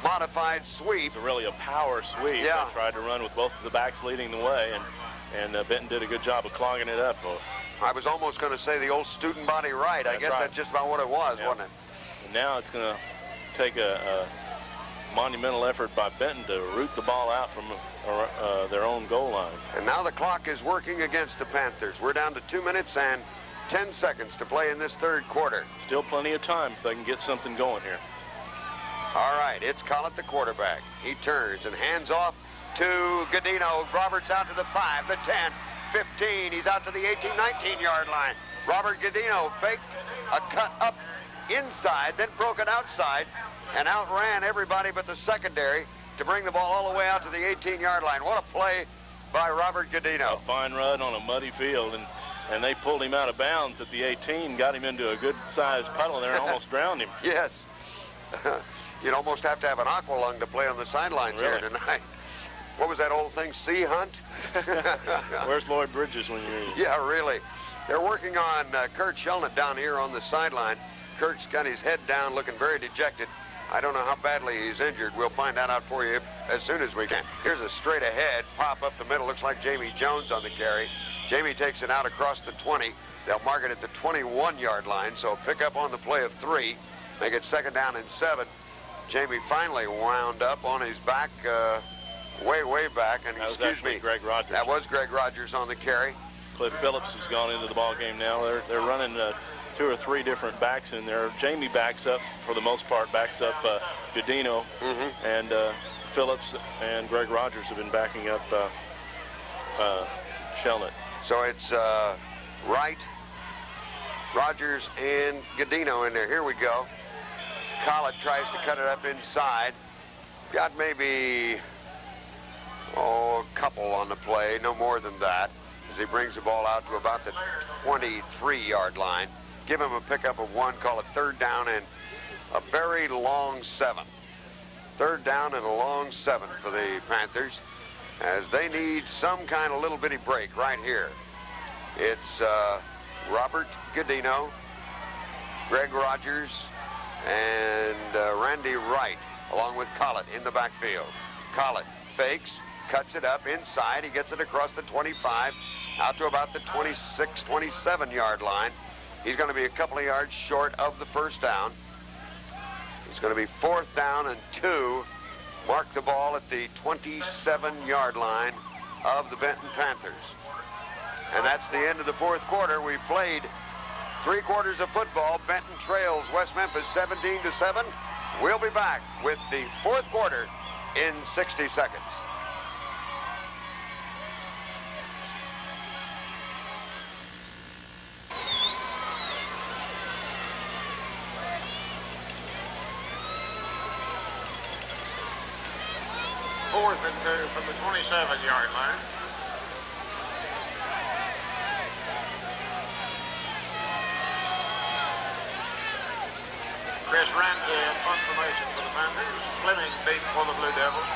modified sweep. It's really a power sweep. Yeah. They tried to run with both of the backs leading the way, and Benton did a good job of clogging it up. I was almost going to say the old student body right. I guess that's just about what it was, wasn't it? And now it's going to take a monumental effort by Benton to root the ball out from their own goal line. And now the clock is working against the Panthers. We're down to 2 minutes and 10 seconds to play in this 3rd quarter. Still plenty of time if they can get something going here. All right, it's Collett, the quarterback. He turns and hands off to Godino. Roberts out to the 5, the 10, 15. He's out to the 18, 19-yard line. Robert Godino faked a cut up inside, then broke it outside, and outran everybody but the secondary to bring the ball all the way out to the 18-yard line. What a play by Robert Godino. A fine run on a muddy field, and they pulled him out of bounds at the 18, got him into a good-sized puddle there and almost drowned him. Yes. You'd almost have to have an aqua lung to play on the sidelines here tonight. what was that old thing, sea hunt? Where's Lloyd Bridges when you need him? Yeah, really. They're working on Kurt Shelnut down here on the sideline. Kurt's got his head down, looking very dejected. I don't know how badly he's injured. We'll find that out for you as soon as we can. Here's a straight ahead, pop up the middle. Looks like Jamie Jones on the carry. Jamie takes it out across the 20. They'll mark it at the 21-yard line, so pick up on the play of 3. Make it 2nd down and 7. Jamie finally wound up on his back, way back. And that was Greg Rogers. That was Greg Rogers on the carry. Cliff Phillips has gone into the ball game now. They're running 2 or 3 different backs in there. Jamie backs up, for the most part, backs up Godino, and Phillips and Greg Rogers have been backing up Shelnut. So it's Wright, Rogers, and Godino in there. Here we go. Collett tries to cut it up inside. Got maybe, a couple on the play, no more than that, as he brings the ball out to about the 23-yard line. Give him a pickup of 1, call it 3rd down and a very long 7. 3rd down and a long 7 for the Panthers, as they need some kind of little bitty break right here. It's Robert Godino, Greg Rogers, and Randy Wright, along with Collett in the backfield. Collett fakes, cuts it up inside. He gets it across the 25, out to about the 26, 27-yard line. He's going to be a couple of yards short of the 1st down. It's going to be 4th down and 2. Mark the ball at the 27-yard line of the Benton Panthers. And that's the end of the 4th quarter. We've played 3 quarters of football. Benton trails West Memphis 17-7. We'll be back with the 4th quarter in 60 seconds. Fourth and 2 from the 27-yard line. Chris Ramsey in punt formation for the Panthers. Fleming deep for the Blue Devils.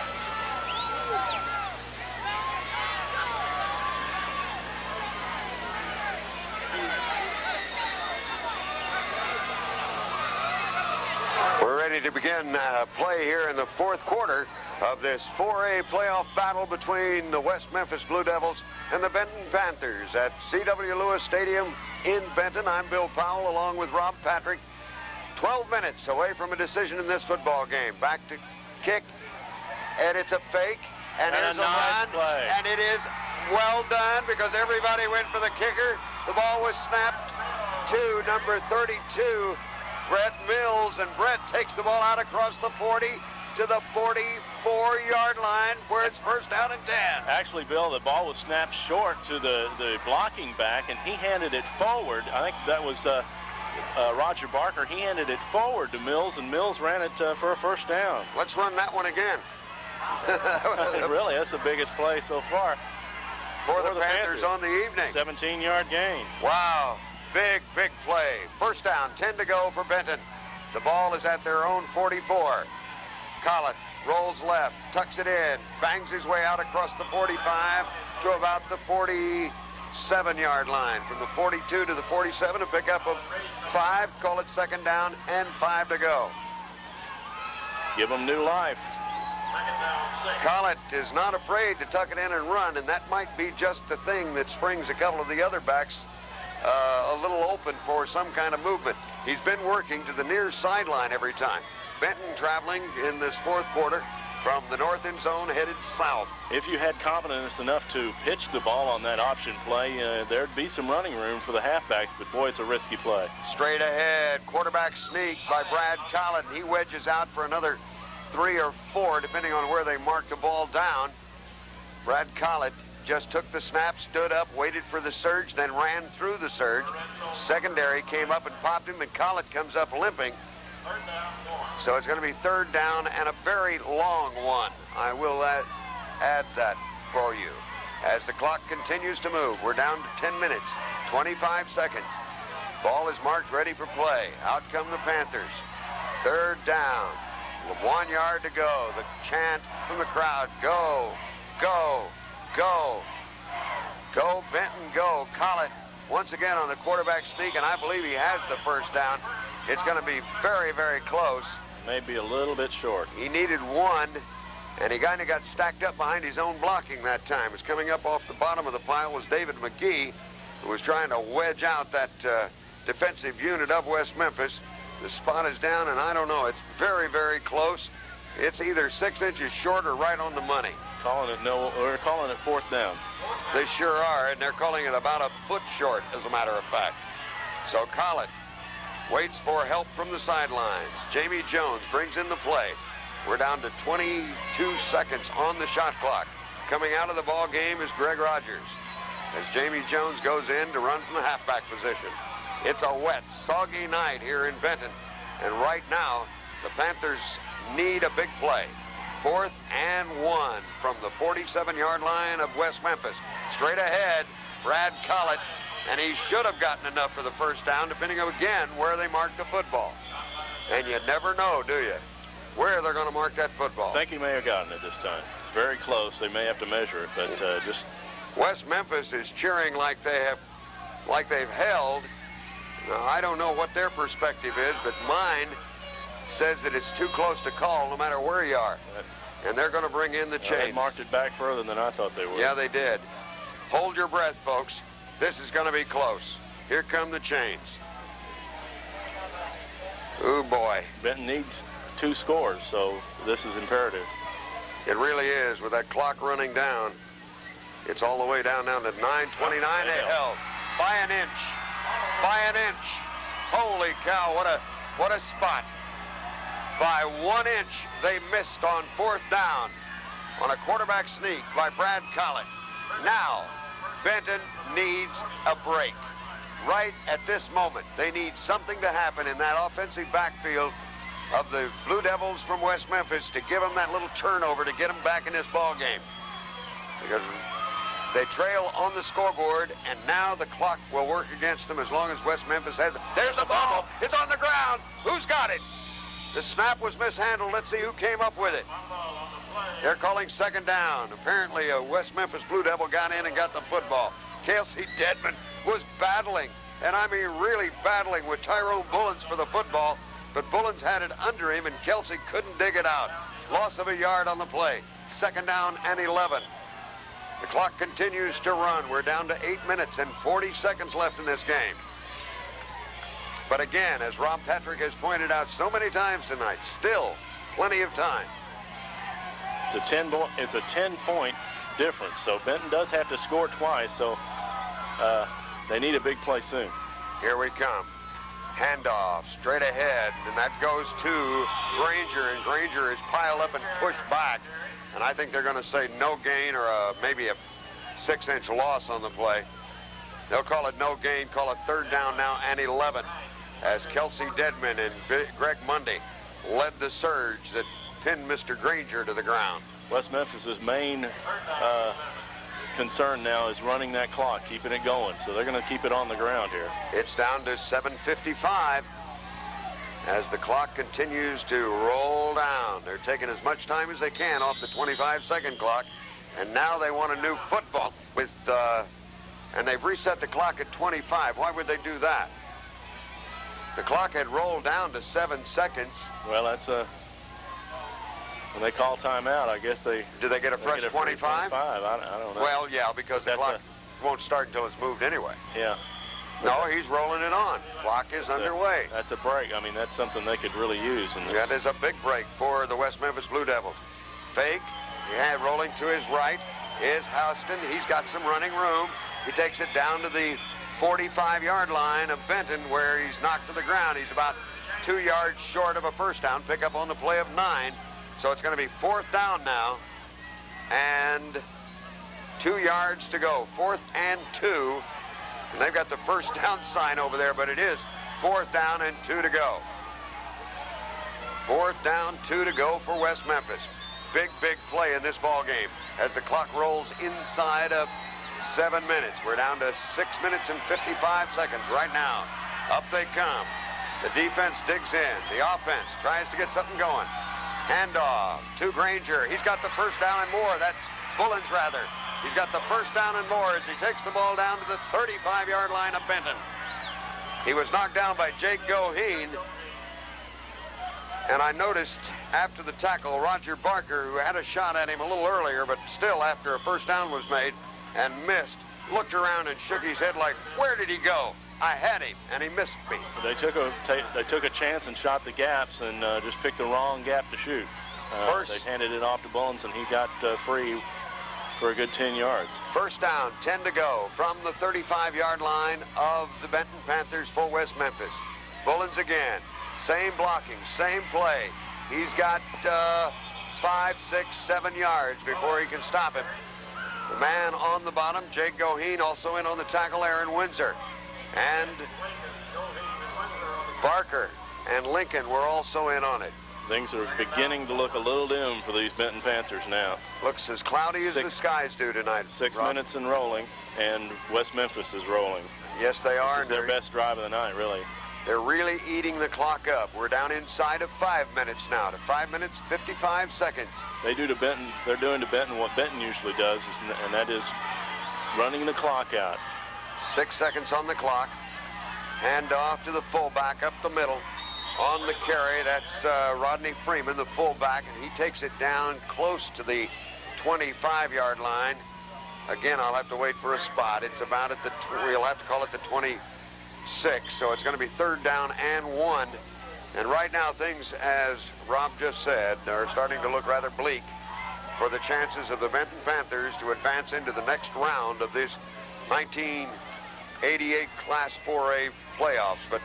We're ready to begin play here in the 4th quarter of this 4A playoff battle between the West Memphis Blue Devils and the Benton Panthers at C.W. Lewis Stadium in Benton. I'm Bill Powell along with Rob Patrick. 12 minutes away from a decision in this football game. Back to kick, and it's a fake, and here's a run, and it is well done because everybody went for the kicker. The ball was snapped to number 32, Brett Mills, and Brett takes the ball out across the 40 to the 44-yard line where it's 1st down and 10. Actually, Bill, the ball was snapped short to the blocking back, and he handed it forward. I think that was Roger Barker. He handed it forward to Mills, and Mills ran it for a 1st down. Let's run that one again. Really, that's the biggest play so far for the Panthers on the evening. 17-yard gain. Wow, big play. 1st down, 10 to go for Benton. The ball is at their own 44. Collett rolls left, tucks it in, bangs his way out across the 45 to about the 47-yard line. From the 42 to the 47, a pickup of 5, call it 2nd down and 5 to go. Give them new life. Collett is not afraid to tuck it in and run, and that might be just the thing that springs a couple of the other backs a little open for some kind of movement. He's been working to the near sideline every time. Benton traveling in this 4th quarter from the north end zone headed south. If you had confidence enough to pitch the ball on that option play, there'd be some running room for the halfbacks, but boy, it's a risky play. Straight ahead, quarterback sneak by Brad Collett. He wedges out for another 3 or 4, depending on where they mark the ball down. Brad Collett just took the snap, stood up, waited for the surge, then ran through the surge. Secondary came up and popped him, and Collett comes up limping. So it's going to be 3rd down and a very long one. I will add that for you. As the clock continues to move, we're down to 10 minutes, 25 seconds. Ball is marked ready for play. Out come the Panthers. 3rd down. 1 yard to go. The chant from the crowd, go, Go. Go. Go, Benton, go. Collett once again on the quarterback sneak, and I believe he has the first down. It's going to be very, very close. Maybe a little bit short. He needed one, and he kind of got stacked up behind his own blocking that time. It was coming up off the bottom of the pile was David McGee, who was trying to wedge out that defensive unit of West Memphis. The spot is down, and I don't know. It's very, very close. It's either 6 inches short or right on the money. We're calling it fourth down. They sure are, and they're calling it about a foot short, as a matter of fact. So Collett waits for help from the sidelines. Jamie Jones brings in the play. We're down to 22 seconds on the shot clock. Coming out of the ball game is Greg Rogers, as Jamie Jones goes in to run from the halfback position. It's a wet, soggy night here in Benton, and right now the Panthers need a big play. 4th and 1 from the 47-yard line of West Memphis. Straight ahead, Brad Collett, and he should have gotten enough for the first down, depending on, again, where they mark the football. And you never know, do you, where they're going to mark that football. I think he may have gotten it this time. It's very close. They may have to measure it, but just... West Memphis is cheering like they've held. Now, I don't know what their perspective is, but mine says that it's too close to call no matter where you are. And they're going to bring in the chains. They marked it back further than I thought they would. Yeah, they did. Hold your breath, folks. This is going to be close. Here come the chains. Oh, boy. Benton needs 2 scores, so this is imperative. It really is. With that clock running down, it's all the way down to 9:29. They held by an inch. By an inch. Holy cow, what a spot. By 1 inch, they missed on 4th down on a quarterback sneak by Brad Collett. Now, Benton needs a break. Right at this moment, they need something to happen in that offensive backfield of the Blue Devils from West Memphis to give them that little turnover to get them back in this ball game. Because they trail on the scoreboard, and now the clock will work against them as long as West Memphis has it. There's the ball. It's on the ground. Who's got it? The snap was mishandled. Let's see who came up with it. They're calling second down. Apparently, a West Memphis Blue Devil got in and got the football. Kelsey Dedman was battling, and I mean really battling with Tyrone Bullens for the football, but Bullens had it under him, and Kelsey couldn't dig it out. Loss of a yard on the play. Second down and 11. The clock continues to run. We're down to 8 minutes and 40 seconds left in this game. But again, as Rob Patrick has pointed out so many times tonight, still plenty of time. It's a 10-point difference, so Benton does have to score twice, so they need a big play soon. Here we come. Handoff straight ahead, and that goes to Granger, and Granger is piled up and pushed back. And I think they're going to say no gain or maybe a 6-inch loss on the play. They'll call it no gain, call it 3rd down now and 11. As Kelsey Dedman and Greg Mundy led the surge that pinned Mr. Granger to the ground. West Memphis's main concern now is running that clock, keeping it going. So they're going to keep it on the ground here. It's down to 7:55 as the clock continues to roll down. They're taking as much time as they can off the 25-second clock, and now they want a new football and they've reset the clock at 25. Why would they do that? The clock had rolled down to 7 seconds. Well, that's when they call timeout, I guess they... Do they get a fresh 25? I don't know. Well, yeah, because the clock won't start until it's moved anyway. Yeah. No, he's rolling it on. Clock is underway. That's a break. I mean, that's something they could really use. That is a big break for the West Memphis Blue Devils. Fake, rolling to his right is Houston. He's got some running room. He takes it down to the 45-yard line of Benton, where he's knocked to the ground. He's about 2 yards short of a first down, pick up on the play of 9. So it's going to be 4th down now, and 2 yards to go. 4th and 2, and they've got the first down sign over there, but it is 4th down and 2 to go. 4th down, 2 to go for West Memphis. Big, big play in this ball game as the clock rolls inside of 7 minutes. We're down to 6 minutes and 55 seconds right now. Up they come. The defense digs in. The offense tries to get something going. Handoff to Granger. He's got the first down and more. That's Bullens rather. He's got the first down and more as he takes the ball down to the 35-yard line of Benton. He was knocked down by Jake Goheen. And I noticed after the tackle, Roger Barker, who had a shot at him a little earlier, but still after a first down was made and missed, looked around and shook his head like, where did he go? I had him, and he missed me. They took a chance and shot the gaps and just picked the wrong gap to shoot. They handed it off to Bullens, and he got free for a good 10 yards. First down, 10 to go from the 35-yard line of the Benton Panthers for West Memphis. Bullens again. Same blocking, same play. He's got 5, 6, 7 yards before he can stop him. The man on the bottom, Jake Goheen, also in on the tackle, Aaron Windsor. And Barker and Lincoln were also in on it. Things are beginning to look a little dim for these Benton Panthers now. Looks as cloudy as the skies do tonight. 6 minutes and rolling, and West Memphis is rolling. Yes, they are. This is their best drive of the night, really. They're really eating the clock up. We're down inside of 5 minutes now, to 5 minutes, 55 seconds. They're doing to Benton what Benton usually does, and that is running the clock out. 6 seconds on the clock. Hand off to the fullback up the middle. On the carry, that's Rodney Freeman, the fullback, and he takes it down close to the 25-yard line. Again, I'll have to wait for a spot. It's about at the, we'll have to call it the 26, so it's going to be third down and 1. And right now, things, as Rob just said, are starting to look rather bleak for the chances of the Benton Panthers to advance into the next round of this 1988 Class 4A playoffs. But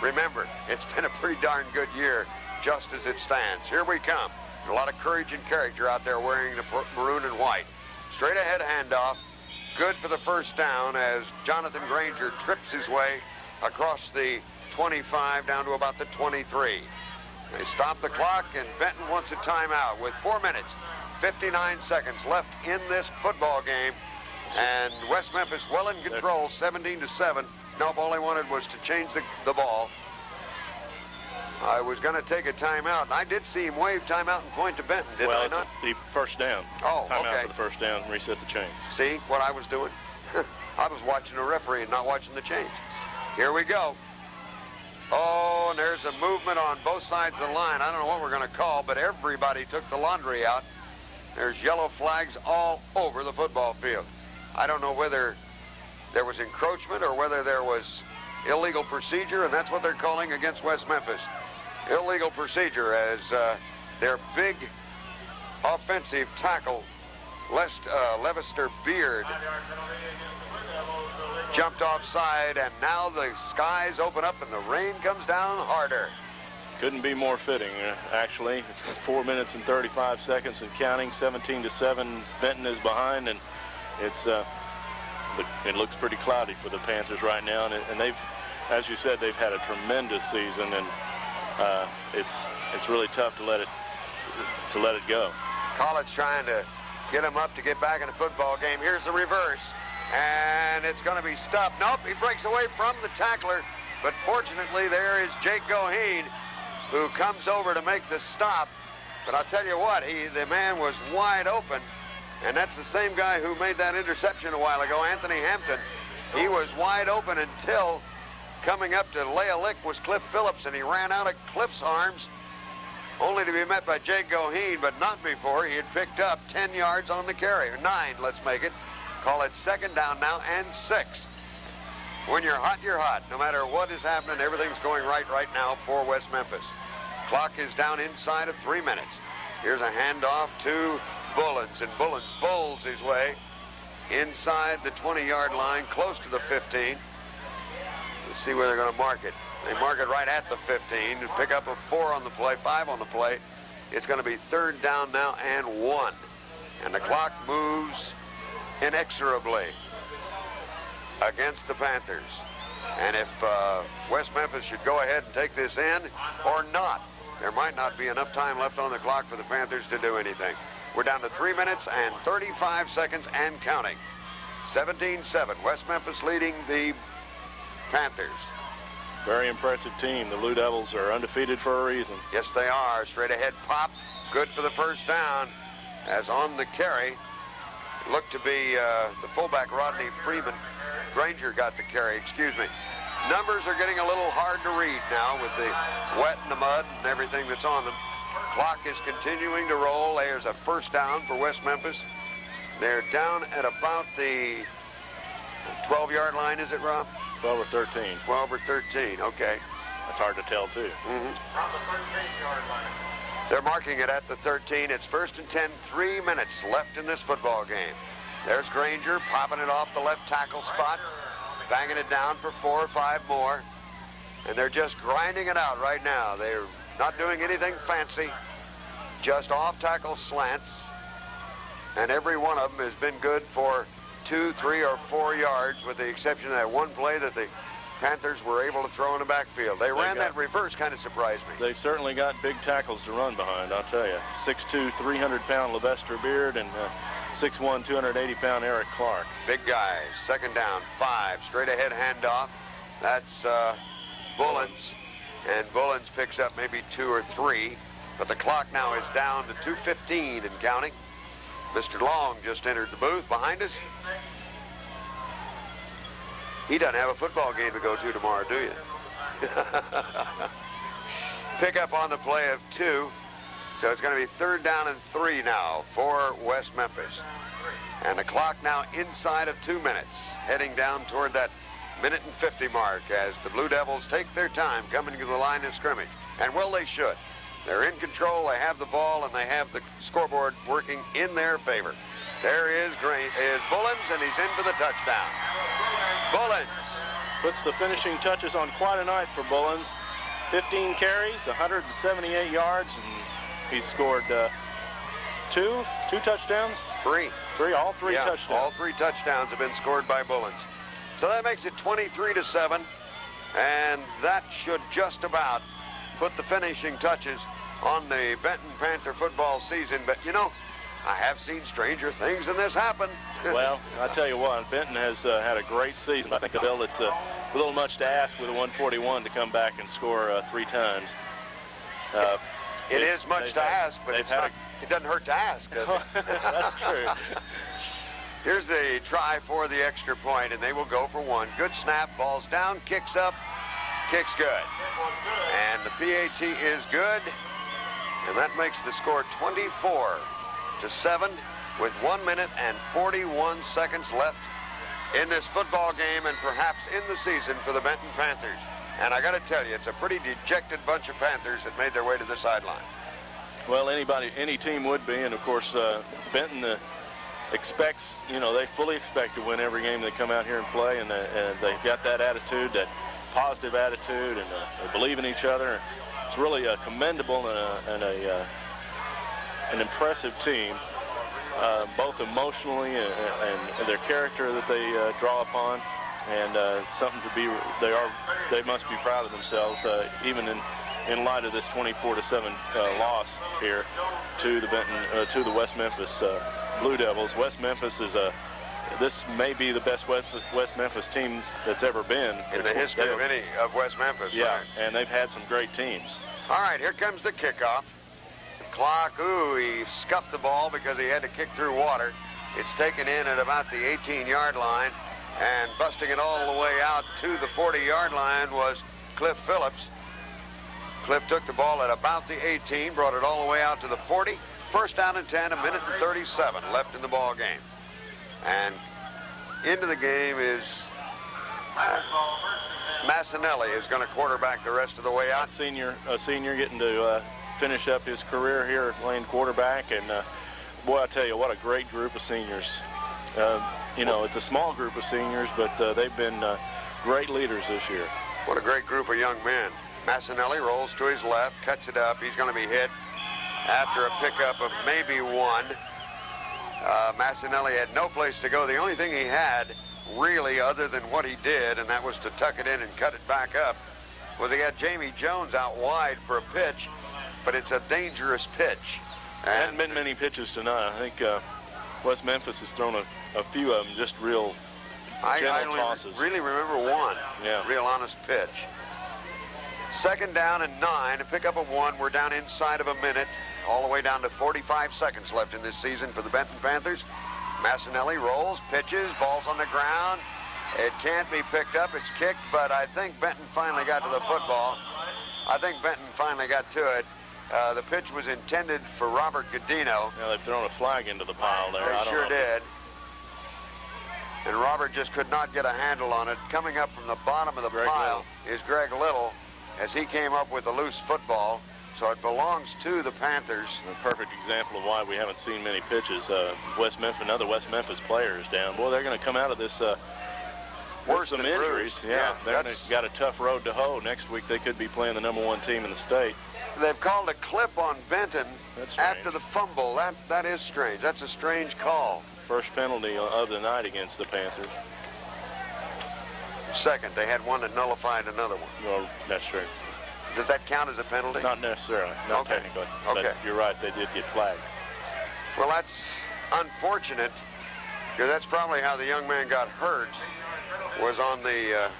remember, it's been a pretty darn good year just as it stands. Here we come. A lot of courage and character out there wearing the maroon and white. Straight ahead handoff. Good for the first down as Jonathan Granger trips his way across the 25 down to about the 23. They stop the clock, and Benton wants a timeout with 4 minutes, 59 seconds left in this football game. And West Memphis well in control, 17-7. Nope, all he wanted was to change the ball. I was going to take a timeout, and I did see him wave timeout and point to Benton, did I not? The first down. Oh, timeout okay. for the first down and reset the chains. See what I was doing? I was watching the referee and not watching the chains. Here we go. Oh, and there's a movement on both sides of the line. I don't know what we're going to call, but everybody took the laundry out. There's yellow flags all over the football field. I don't know whether there was encroachment or whether there was illegal procedure, and that's what they're calling against West Memphis. Illegal procedure as their big offensive tackle, Levister Beard, jumped offside, and now the skies open up and the rain comes down harder. Couldn't be more fitting, actually. 4 minutes and 35 seconds and counting, 17-7. Benton is behind, and it looks pretty cloudy for the Panthers right now. And they've, as you said, they've had a tremendous season, and it's really tough to let it go. College trying to get him up to get back in a football game. Here's the reverse, and it's going to be stopped. Nope, he breaks away from the tackler, but fortunately there is Jake Goheen, who comes over to make the stop. But I'll tell you what, the man was wide open, and that's the same guy who made that interception a while ago, Anthony Hampton. He was wide open until coming up to lay a lick was Cliff Phillips, and he ran out of Cliff's arms, only to be met by Jake Goheen, but not before he had picked up 10 yards on the carry, or 9, let's make it. Call it second down now and 6. When you're hot, you're hot. No matter what is happening, everything's going right now for West Memphis. Clock is down inside of 3 minutes. Here's a handoff to Bullens, and Bullens bowls his way inside the 20-yard line, close to the 15. Let's see where they're going to mark it. They mark it right at the 15 and pick up a 4 on the play, 5 on the play. It's going to be third down now and 1. And the clock moves inexorably against the Panthers. And if West Memphis should go ahead and take this in or not, there might not be enough time left on the clock for the Panthers to do anything. We're down to 3 minutes and 35 seconds and counting. 17-7, West Memphis leading the Panthers. Very impressive team. The Blue Devils are undefeated for a reason. Yes, they are. Straight ahead pop. Good for the first down. As on the carry, looked to be the fullback Rodney Freeman. Granger got the carry, excuse me. Numbers are getting a little hard to read now with the wet and the mud and everything that's on them. Clock is continuing to roll. There's a first down for West Memphis. They're down at about the 12-yard line, is it, Rob? 12 or 13. 12 or 13, okay. That's hard to tell, too. From the 13-yard line. They're marking it at the 13. It's 1st and 10, 3 minutes left in this football game. There's Granger popping it off the left tackle spot, banging it down for 4 or 5 more. And they're just grinding it out right now. They're not doing anything fancy, just off-tackle slants. And every one of them has been good for 2, 3, or 4 yards, with the exception of that one play that the Panthers were able to throw in the backfield. They ran that reverse, kind of surprised me. They've certainly got big tackles to run behind, I'll tell you. 6'2", 300-pound Levester Beard and 6'1", 280-pound Eric Clark. Big guys. 2nd down, 5. Straight ahead handoff. That's Bullens. And Bullens picks up maybe 2 or 3. But the clock now is down to 2:15 and counting. Mr. Long just entered the booth behind us. He doesn't have a football game to go to tomorrow, do you? Pick up on the play of 2. So it's going to be 3rd down and 3 now for West Memphis. And the clock now inside of 2 minutes, heading down toward that 1:50 mark as the Blue Devils take their time coming to the line of scrimmage. And well, they should. They're in control, they have the ball, and they have the scoreboard working in their favor. There is Bullens, and he's in for the touchdown. Bullens puts the finishing touches on quite a night for Bullens. 15 carries, 178 yards, and he scored two touchdowns? Three, all 3 touchdowns. All 3 touchdowns have been scored by Bullens. So that makes it 23-7, and that should just about put the finishing touches on the Benton Panther football season. But, you know, I have seen stranger things than this happen. Well, I tell you what, Benton has had a great season. I think, Bill, it's a little much to ask with a 141 to come back and score 3 times. It is much to ask, but it doesn't hurt to ask, does it? That's true. Here's the try for the extra point, and they will go for 1. Good snap, ball's down, kicks up, kicks good. And the PAT is good, and that makes the score 24-7 with 1 minute and 41 seconds left in this football game and perhaps in the season for the Benton Panthers. And I got to tell you, it's a pretty dejected bunch of Panthers that made their way to the sideline. Well, any team would be, and of course, Benton expects, they fully expect to win every game they come out here and play, and they've got that attitude, that positive attitude, and they believe in each other. It's really commendable and an impressive team, both emotionally and their character that they draw upon, and something to be. They must be proud of themselves, even in light of this 24-7 loss here to the Benton to the West Memphis Blue Devils. West Memphis is this may be the best West Memphis team that's ever been in the history of West Memphis. Yeah, right? And they've had some great teams. All right, here comes the kickoff. The clock, he scuffed the ball because he had to kick through water. It's taken in at about the 18-yard line, and busting it all the way out to the 40-yard line was Cliff Phillips. Cliff took the ball at about the 18, brought it all the way out to the 40. 1st down and 10, 1 minute and 37 left in the ball game. And into the game is Massinelli is going to quarterback the rest of the way out. A senior getting to finish up his career here playing quarterback. And boy, I tell you, what a great group of seniors. It's a small group of seniors, but they've been great leaders this year. What a great group of young men. Massinelli rolls to his left, cuts it up. He's going to be hit after a pickup of maybe 1. Massinelli had no place to go. The only thing he had, really, other than what he did, and that was to tuck it in and cut it back up, was he had Jamie Jones out wide for a pitch, but it's a dangerous pitch. There hadn't been many pitches tonight. I think West Memphis has thrown a few of them, just real gentle tosses. I really remember 1 real honest pitch. 2nd down and 9, a pickup of 1. We're down inside of a minute, all the way down to 45 seconds left in this season for the Benton Panthers. Massinelli rolls, pitches, ball's on the ground. It can't be picked up. It's kicked, but I think Benton finally got to the football. I think Benton finally got to it. The pitch was intended for Robert Godino. Yeah, they've thrown a flag into the pile there. They sure did. And Robert just could not get a handle on it. Coming up from the bottom of the pile is Greg Little, as he came up with a loose football. So it belongs to the Panthers. A perfect example of why we haven't seen many pitches. West Memphis, another West Memphis player is down. Boy, they're going to come out of this worse some than injuries. Bruce. Yeah, they're got a tough road to hoe. Next week they could be playing the #1 team in the state. They've called a clip on Benton That's after the fumble. That is strange. That's a strange call. First penalty of the night against the Panthers. Second, they had one that nullified another one. Well, that's true. Does that count as a penalty? Not necessarily. Not technically. Okay. But you're right. They did get flagged. Well, that's unfortunate, because that's probably how the young man got hurt, was on the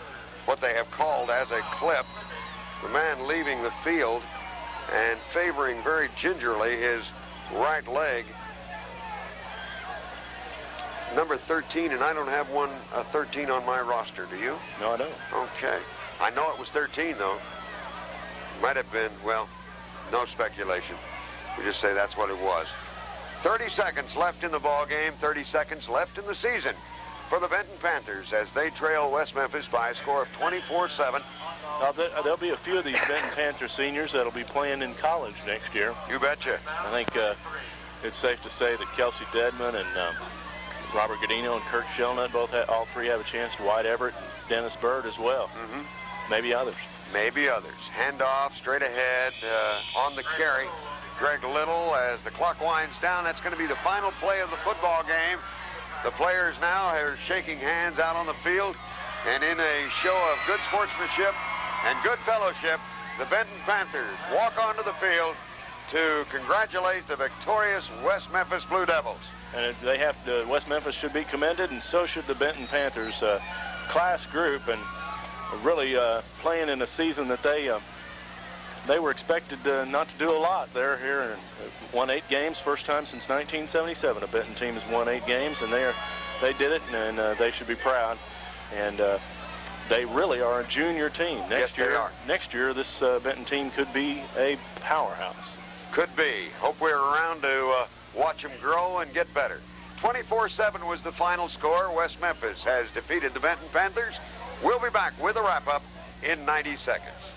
what they have called as a clip. The man leaving the field and favoring very gingerly his right leg. Number 13, and I don't have a 13 on my roster. Do you? No, I don't. Okay. I know it was 13, though. Might have been, well, no speculation. We just say that's what it was. 30 seconds left in the ball game, 30 seconds left in the season for the Benton Panthers as they trail West Memphis by a score of 24-7. There'll be a few of these Benton Panther seniors that'll be playing in college next year. You betcha. I think it's safe to say that Kelsey Dedman and Robert Godino and Kirk Shellnut all three have a chance. Dwight Everett and Dennis Bird as well. Maybe others. Maybe others. Handoff straight ahead on the carry. Greg Little, as the clock winds down, that's going to be the final play of the football game. The players now are shaking hands out on the field, and in a show of good sportsmanship and good fellowship, the Benton Panthers walk onto the field to congratulate the victorious West Memphis Blue Devils. And they have to, West Memphis should be commended, and so should the Benton Panthers. Class group, and really playing in a season that they were expected not to do a lot. They're here and won 8 games, first time since 1977. A Benton team has won 8 games, and they did it, and they should be proud. And they really are a junior team. Yes, they are. Next year, this Benton team could be a powerhouse. Could be. Hope we're around to watch them grow and get better. 24-7 was the final score. West Memphis has defeated the Benton Panthers. We'll be back with a wrap-up in 90 seconds.